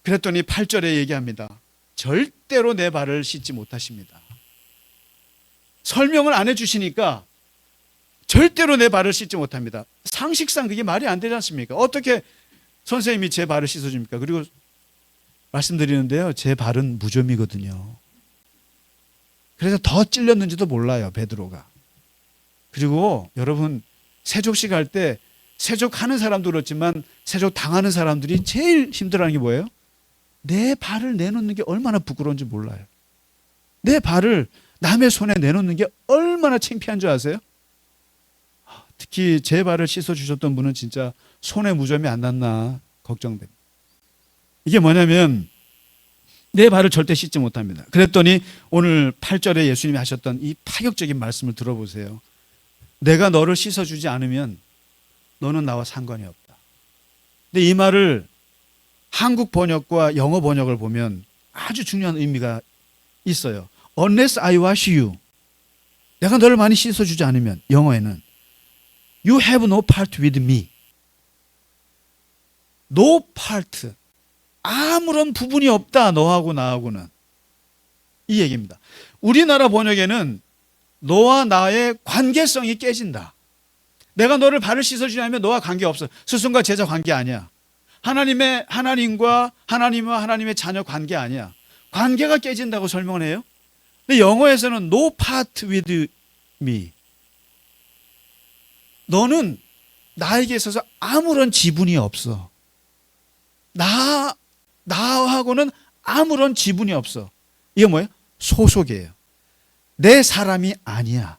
그랬더니 8절에 얘기합니다. 절대로 내 발을 씻지 못하십니다. 설명을 안 해주시니까 절대로 내 발을 씻지 못합니다. 상식상 그게 말이 안 되지 않습니까? 어떻게 선생님이 제 발을 씻어줍니까? 그리고 말씀드리는데요, 제 발은 무좀이거든요. 그래서 더 찔렸는지도 몰라요, 베드로가. 그리고 여러분, 세족식 할 때 세족하는 사람도 그렇지만 세족 당하는 사람들이 제일 힘들어하는 게 뭐예요? 내 발을 내놓는 게 얼마나 부끄러운지 몰라요. 내 발을 남의 손에 내놓는 게 얼마나 창피한 줄 아세요? 특히 제 발을 씻어주셨던 분은 진짜 손에 무좀이 안 났나 걱정됩니다. 이게 뭐냐면 내 발을 절대 씻지 못합니다. 그랬더니 오늘 8절에 예수님이 하셨던 이 파격적인 말씀을 들어보세요. 내가 너를 씻어주지 않으면 너는 나와 상관이 없다. 근데 이 말을 한국 번역과 영어 번역을 보면 아주 중요한 의미가 있어요. Unless I wash you. 내가 너를 많이 씻어주지 않으면, 영어에는 You have no part with me. No part. 아무런 부분이 없다, 너하고 나하고는. 이 얘기입니다. 우리나라 번역에는 너와 나의 관계성이 깨진다. 내가 너를 발을 씻어주지 않으면 너와 관계없어. 스승과 제자 관계 아니야. 하나님과 하나님의 자녀 관계 아니야. 관계가 깨진다고 설명을 해요. 근데 영어에서는 no part with me. 너는 나에게 있어서 아무런 지분이 없어. 나하고는 아무런 지분이 없어. 이게 뭐예요? 소속이에요. 내 사람이 아니야.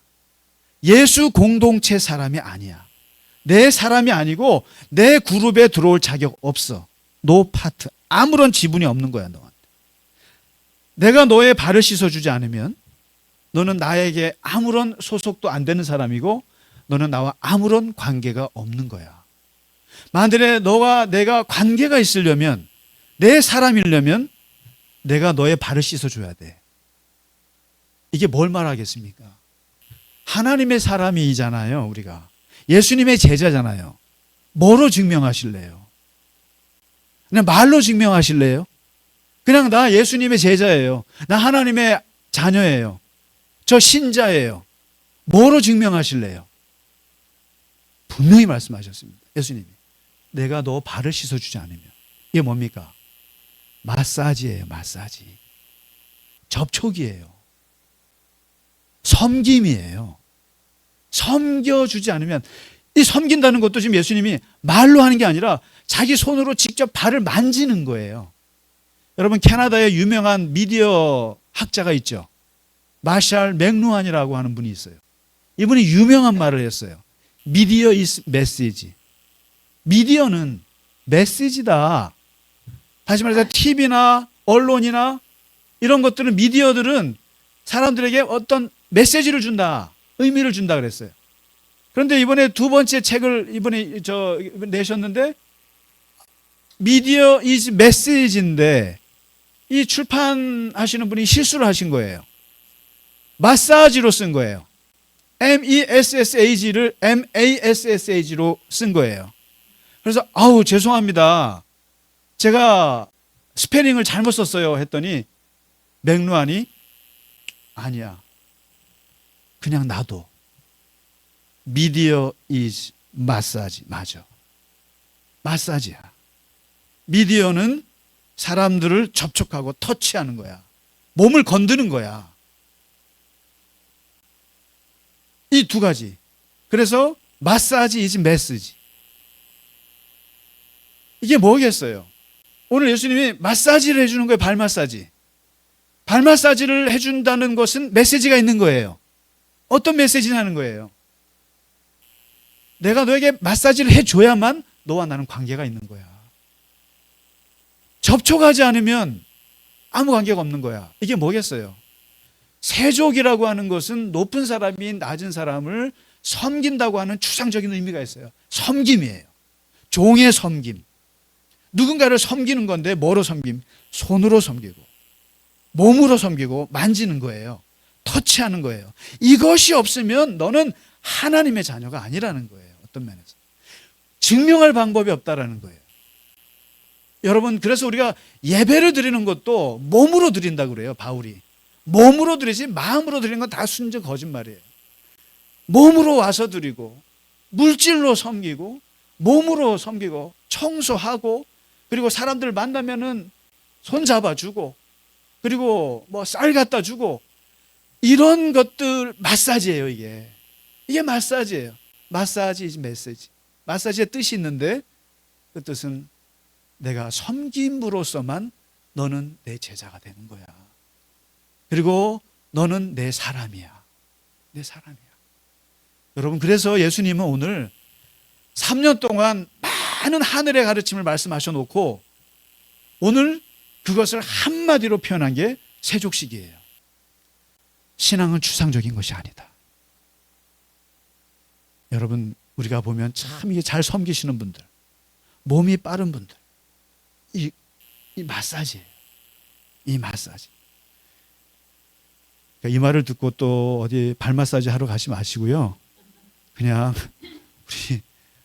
예수 공동체 사람이 아니야. 내 사람이 아니고 내 그룹에 들어올 자격 없어. No part. 아무런 지분이 없는 거야, 너한테. 내가 너의 발을 씻어주지 않으면 너는 나에게 아무런 소속도 안 되는 사람이고 너는 나와 아무런 관계가 없는 거야. 만약에 너와 내가 관계가 있으려면, 내 사람이려면 내가 너의 발을 씻어줘야 돼. 이게 뭘 말하겠습니까? 하나님의 사람이잖아요, 우리가. 예수님의 제자잖아요. 뭐로 증명하실래요? 그냥 말로 증명하실래요? 그냥 나 예수님의 제자예요. 나 하나님의 자녀예요. 저 신자예요. 뭐로 증명하실래요? 분명히 말씀하셨습니다. 예수님이. 내가 너 발을 씻어주지 않으면. 이게 뭡니까? 마사지예요. 마사지. 접촉이에요. 섬김이에요. 섬겨주지 않으면, 이 섬긴다는 것도 지금 예수님이 말로 하는 게 아니라 자기 손으로 직접 발을 만지는 거예요. 여러분, 캐나다에 유명한 미디어 학자가 있죠. 마샬 맥루한이라고 하는 분이 있어요. 이분이 유명한 말을 했어요. 미디어 is 메시지. 미디어는 메시지다. 다시 말해서 TV나 언론이나 이런 것들은, 미디어들은 사람들에게 어떤 메시지를 준다, 의미를 준다 그랬어요. 그런데 이번에 두 번째 책을 이번에 내셨는데, 미디어 is 메시지인데 이 출판하시는 분이 실수를 하신 거예요. 마사지로 쓴 거예요. MESSAG를 MASSAG로 쓴 거예요. 그래서 아우 죄송합니다. 제가 스페링을 잘못 썼어요 했더니 맥루한이 아니야. 그냥 놔둬. 미디어 is 마사지. 맞아. 마사지야. 미디어는 사람들을 접촉하고 터치하는 거야. 몸을 건드는 거야. 이 두 가지. 그래서 마사지 is 메시지. 이게 뭐겠어요? 오늘 예수님이 마사지를 해주는 거예요. 발 마사지. 발 마사지를 해준다는 것은 메시지가 있는 거예요. 어떤 메시지냐는 거예요. 내가 너에게 마사지를 해줘야만 너와 나는 관계가 있는 거야. 접촉하지 않으면 아무 관계가 없는 거야. 이게 뭐겠어요? 세족이라고 하는 것은 높은 사람이 낮은 사람을 섬긴다고 하는 추상적인 의미가 있어요. 섬김이에요. 종의 섬김. 누군가를 섬기는 건데 뭐로 섬김? 손으로 섬기고 몸으로 섬기고 만지는 거예요. 터치하는 거예요. 이것이 없으면 너는 하나님의 자녀가 아니라는 거예요. 어떤 면에서. 증명할 방법이 없다라는 거예요. 여러분, 그래서 우리가 예배를 드리는 것도 몸으로 드린다고 그래요. 바울이. 몸으로 드리지 마음으로 드리는 건 다 순전 거짓말이에요. 몸으로 와서 드리고 물질로 섬기고 몸으로 섬기고 청소하고 그리고 사람들 만나면은 손 잡아주고 그리고 뭐 쌀 갖다 주고 이런 것들 마사지예요. 이게 마사지예요. 마사지 is 메시지. 마사지의 뜻이 있는데 그 뜻은 내가 섬김으로써만 너는 내 제자가 되는 거야. 그리고 너는 내 사람이야. 내 사람이야. 여러분, 그래서 예수님은 오늘 3년 동안 많은 하늘의 가르침을 말씀하셔 놓고 오늘 그것을 한마디로 표현한 게 세족식이에요. 신앙은 추상적인 것이 아니다. 여러분, 우리가 보면 참 이게 잘 섬기시는 분들, 몸이 빠른 분들, 이 마사지예요. 이 마사지. 그러니까 이 말을 듣고 또 어디 발 마사지 하러 가지 마시고요. 그냥 우리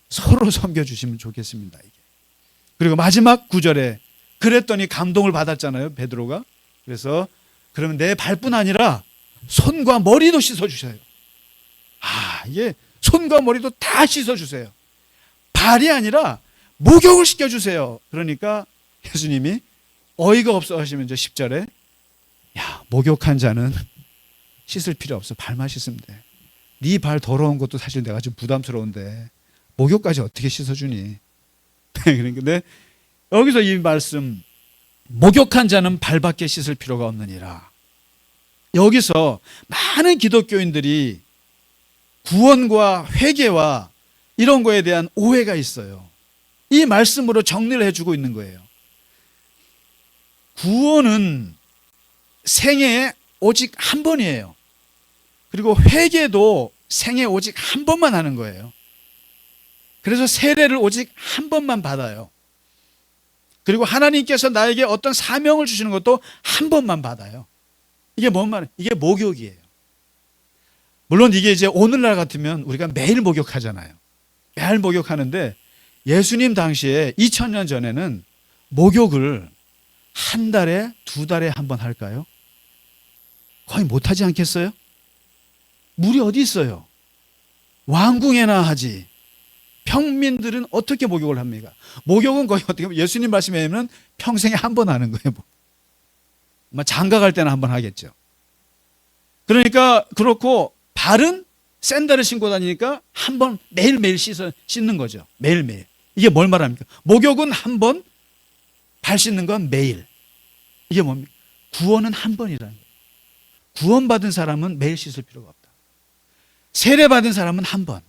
서로 섬겨주시면 좋겠습니다. 이게. 그리고 마지막 9절에 그랬더니 감동을 받았잖아요. 베드로가. 그래서 그러면 내 발뿐 아니라 손과 머리도 씻어주셔요. 이게 손과 머리도 다 씻어주세요. 발이 아니라 목욕을 시켜주세요. 그러니까 예수님이 어이가 없어 하시면 10절에 야, 목욕한 자는 씻을 필요 없어. 발만 씻으면 돼. 네 발 더러운 것도 사실 내가 좀 부담스러운데 목욕까지 어떻게 씻어주니? 근데 여기서 이 말씀 목욕한 자는 발밖에 씻을 필요가 없느니라. 여기서 많은 기독교인들이 구원과 회개와 이런 거에 대한 오해가 있어요. 이 말씀으로 정리를 해주고 있는 거예요. 구원은 생애에 오직 한 번이에요. 그리고 회개도 생애 오직 한 번만 하는 거예요. 그래서 세례를 오직 한 번만 받아요. 그리고 하나님께서 나에게 어떤 사명을 주시는 것도 한 번만 받아요. 이게 뭔 말이에요? 이게 목욕이에요. 물론 이게 이제 오늘날 같으면 우리가 매일 목욕하잖아요. 매일 목욕하는데 예수님 당시에 2000년 전에는 목욕을 한 달에, 두 달에 한 번 할까요? 거의 못하지 않겠어요? 물이 어디 있어요? 왕궁에나 하지. 평민들은 어떻게 목욕을 합니까? 목욕은 거의 어떻게 보면 예수님 말씀에 의하면 평생에 한 번 하는 거예요. 뭐 장가 갈 때는 한 번 하겠죠. 그러니까 그렇고 발은 샌들을 신고 다니니까 한 번 매일매일 씻는 거죠. 매일매일. 이게 뭘 말합니까? 목욕은 한 번, 발 씻는 건 매일. 이게 뭡니까? 구원은 한 번이라는 거예요. 구원받은 사람은 매일 씻을 필요가 없다. 세례받은 사람은 한 번.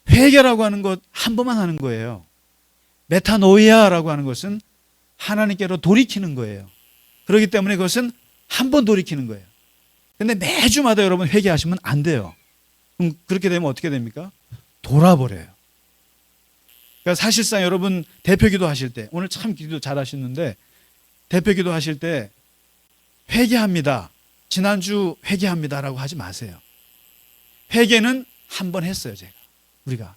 회개라고 하는 것 한 번만 하는 거예요. 메타노이아라고 하는 것은 하나님께로 돌이키는 거예요. 그렇기 때문에 그것은 한 번 돌이키는 거예요. 근데 매주마다 여러분 회개하시면 안 돼요. 그럼 그렇게 되면 어떻게 됩니까? 돌아버려요. 그러니까 사실상 여러분 대표기도 하실 때, 오늘 참 기도 잘 하시는데, 대표기도 하실 때 회개합니다, 지난주 회개합니다라고 하지 마세요. 회개는 한 번 했어요. 제가, 우리가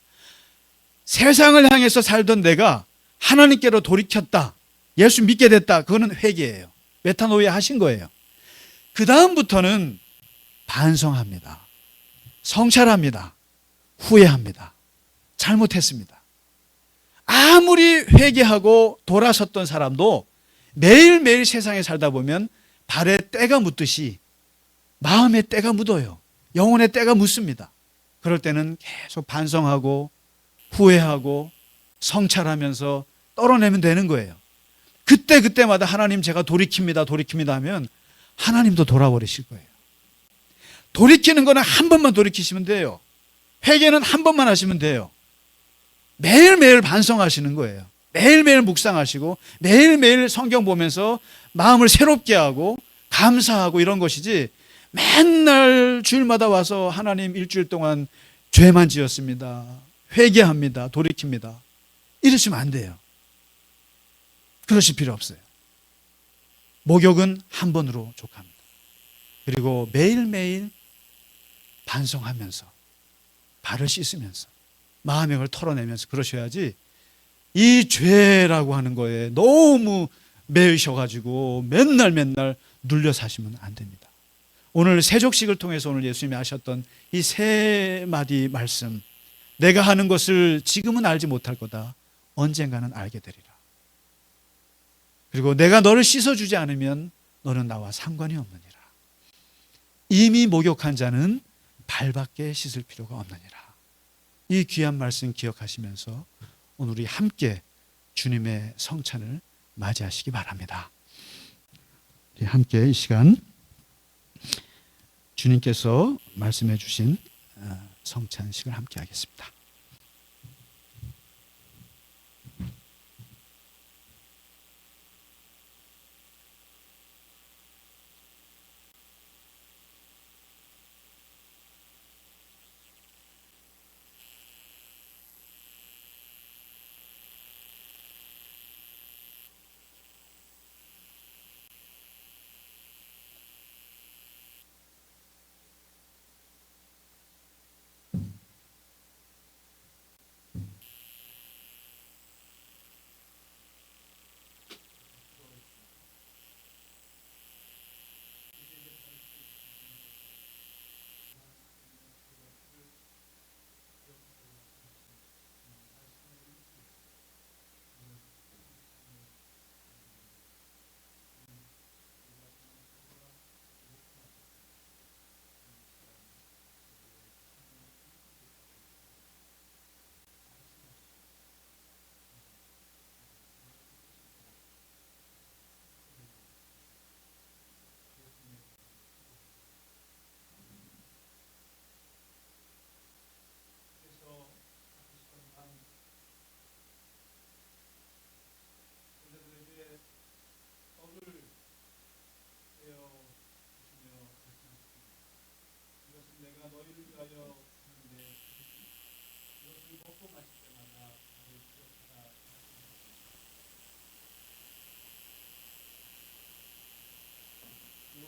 세상을 향해서 살던 내가 하나님께로 돌이켰다, 예수 믿게 됐다, 그거는 회개예요. 메타노이아 하신 거예요. 그 다음부터는 반성합니다, 성찰합니다, 후회합니다, 잘못했습니다. 아무리 회개하고 돌아섰던 사람도 매일매일 세상에 살다 보면 발에 때가 묻듯이 마음에 때가 묻어요. 영혼에 때가 묻습니다. 그럴 때는 계속 반성하고 후회하고 성찰하면서 떨어내면 되는 거예요. 그때마다 하나님 제가 돌이킵니다 하면 하나님도 돌아버리실 거예요. 돌이키는 거는 한 번만 돌이키시면 돼요. 회개는 한 번만 하시면 돼요. 매일매일 반성하시는 거예요. 매일매일 묵상하시고 매일매일 성경 보면서 마음을 새롭게 하고 감사하고 이런 것이지, 맨날 주일마다 와서 하나님 일주일 동안 죄만 지었습니다, 회개합니다, 돌이킵니다, 이러시면 안 돼요. 그러실 필요 없어요. 목욕은 한 번으로 족합니다. 그리고 매일매일 반성하면서 발을 씻으면서 마음의 걸 털어내면서 그러셔야지, 이 죄라고 하는 거에 너무 매이셔가지고 맨날 눌려 사시면 안 됩니다. 오늘 세족식을 통해서 오늘 예수님이 하셨던 이 세 마디 말씀, 내가 하는 것을 지금은 알지 못할 거다, 언젠가는 알게 되리라. 그리고 내가 너를 씻어주지 않으면 너는 나와 상관이 없느니라. 이미 목욕한 자는 발밖에 씻을 필요가 없느니라. 이 귀한 말씀 기억하시면서 오늘 우리 함께 주님의 성찬을 맞이하시기 바랍니다. 우리 함께 이 시간 주님께서 말씀해 주신 성찬식을 함께 하겠습니다.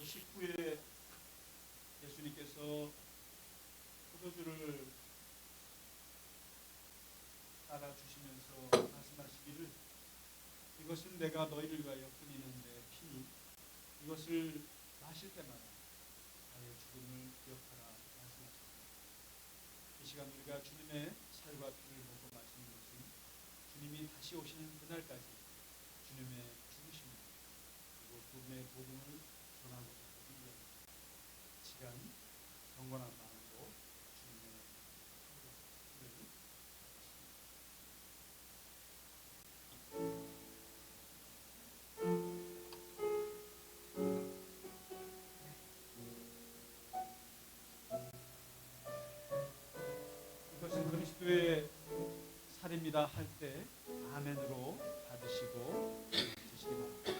식후에 예수님께서 포도주를 따라 주시면서 말씀하시기를, 이것은 내가 너희를 위하여 흘리는 내 피니 이것을 마실 때마다 나의 죽음을 기억하라 말씀하셨습니다. 이 시간 우리가 주님의 살과 피를 먹고 마시는 것은 주님이 다시 오시는 그날까지 주님의 죽으심을 그리고 그분의 복음을 전하고자 하는 일입니다. 시간 경건한 마음으로 주님의 피를 이것은 그리스도의 살입니다 할 때 아멘으로 받으시고 드시기 바랍니다.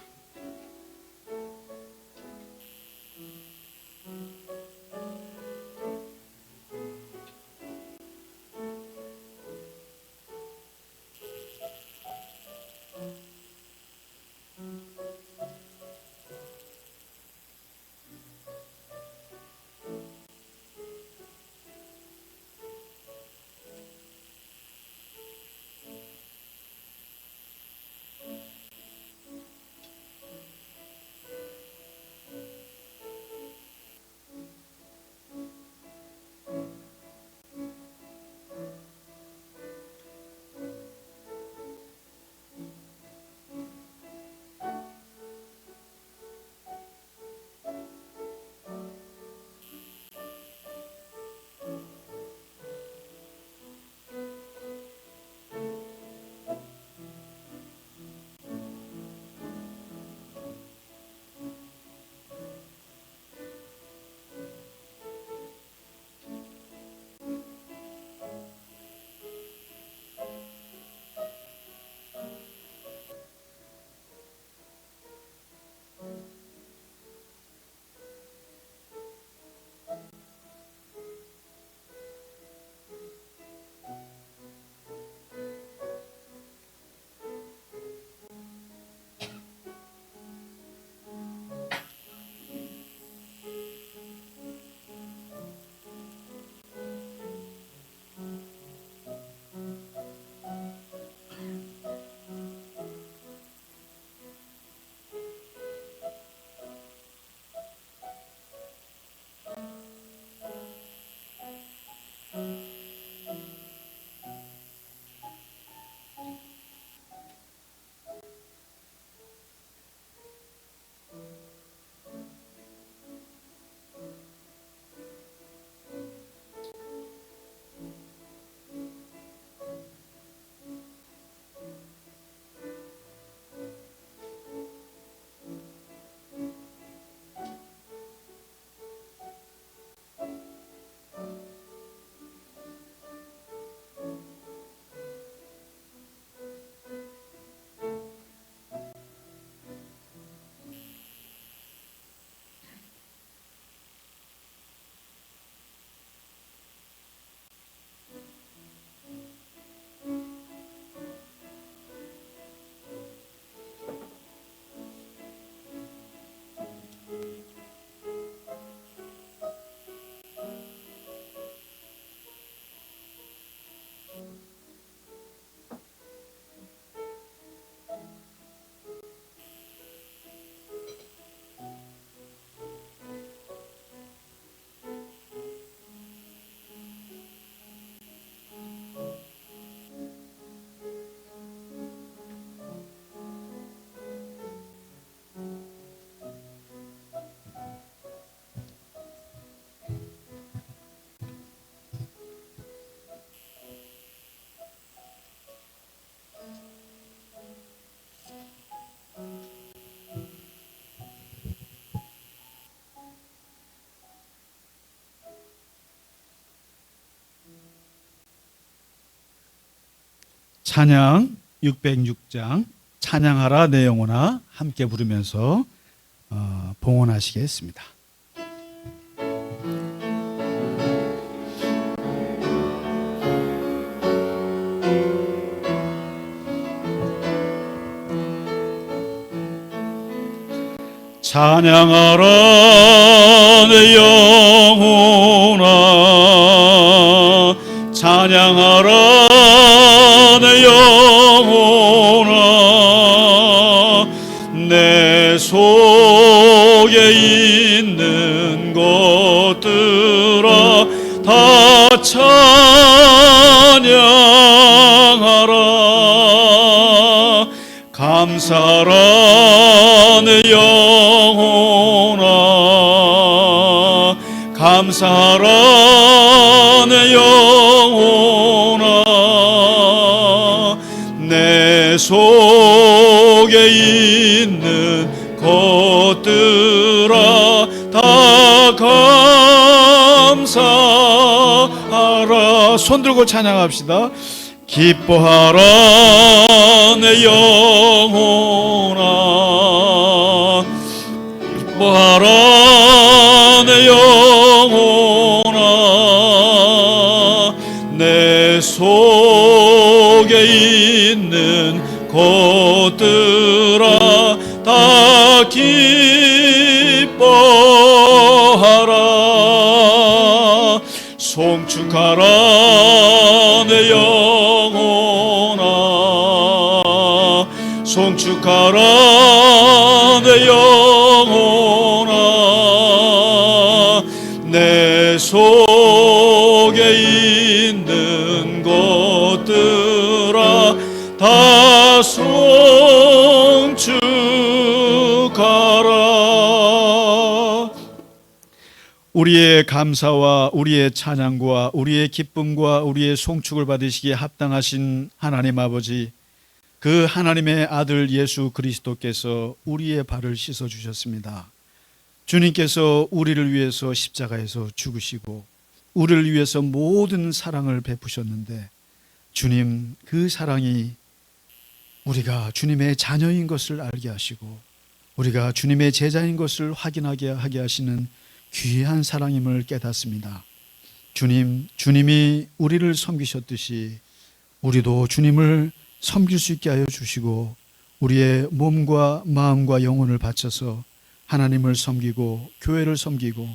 찬양 606장 찬양하라 내 영혼아 함께 부르면서 봉헌하시겠습니다. 찬양하라 내 영혼아 찬양하라 내 영혼아 다 찬양하라. 감사라 내 영혼아, 감사라 내 영혼아. 내 속에 있는 것들아 다 감사하라. 손 들고 찬양합시다. 기뻐하라 내 영혼아, 기뻐하라 내 영혼아. 내 속에 있는 것들아 다 기뻐하라. 송축하라 내 영혼아, 송축하라 내 영혼아. 내 속에 있는 것들아 다 송축하라. 우리의 감사와 우리의 찬양과 우리의 기쁨과 우리의 송축을 받으시기에 합당하신 하나님 아버지, 그 하나님의 아들 예수 그리스도께서 우리의 발을 씻어 주셨습니다. 주님께서 우리를 위해서 십자가에서 죽으시고 우리를 위해서 모든 사랑을 베푸셨는데, 주님 그 사랑이 우리가 주님의 자녀인 것을 알게 하시고 우리가 주님의 제자인 것을 확인하게 하게 하시는 귀한 사랑임을 깨닫습니다. 주님이 우리를 섬기셨듯이 우리도 주님을 섬길 수 있게 하여 주시고, 우리의 몸과 마음과 영혼을 바쳐서 하나님을 섬기고 교회를 섬기고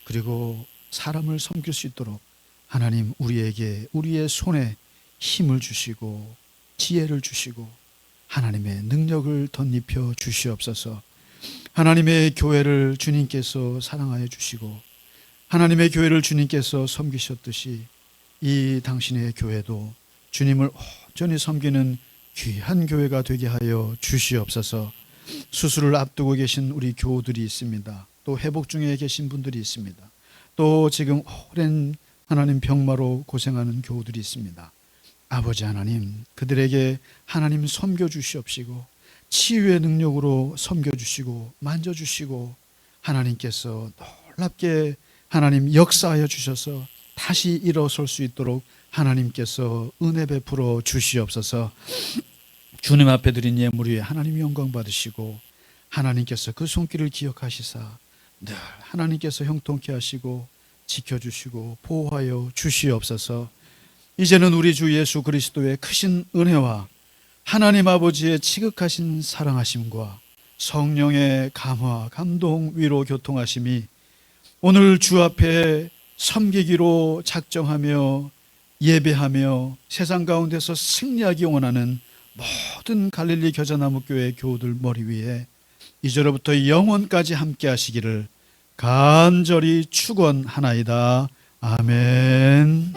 그리고 사람을 섬길 수 있도록 하나님 우리에게 우리의 손에 힘을 주시고 지혜를 주시고 하나님의 능력을 덧입혀 주시옵소서. 하나님의 교회를 주님께서 사랑하여 주시고 하나님의 교회를 주님께서 섬기셨듯이 이 당신의 교회도 주님을 온전히 섬기는 귀한 교회가 되게 하여 주시옵소서. 수술을 앞두고 계신 우리 교우들이 있습니다. 또 회복 중에 계신 분들이 있습니다. 또 지금 오랜 하나님 병마로 고생하는 교우들이 있습니다. 아버지 하나님, 그들에게 하나님 섬겨주시옵시고 치유의 능력으로 섬겨주시고 만져주시고 하나님께서 놀랍게 하나님 역사하여 주셔서 다시 일어설 수 있도록 하나님께서 은혜 베풀어 주시옵소서. 주님 앞에 드린 예물 위에 하나님 영광 받으시고 하나님께서 그 손길을 기억하시사 늘 하나님께서 형통케 하시고 지켜주시고 보호하여 주시옵소서. 이제는 우리 주 예수 그리스도의 크신 은혜와 하나님 아버지의 지극하신 사랑하심과 성령의 감화, 감동, 위로, 교통하심이 오늘 주 앞에 섬기기로 작정하며 예배하며 세상 가운데서 승리하기 원하는 모든 갈릴리 겨자나무교회 교우들 머리 위에 이제로부터 영원까지 함께 하시기를 간절히 축원하나이다. 아멘.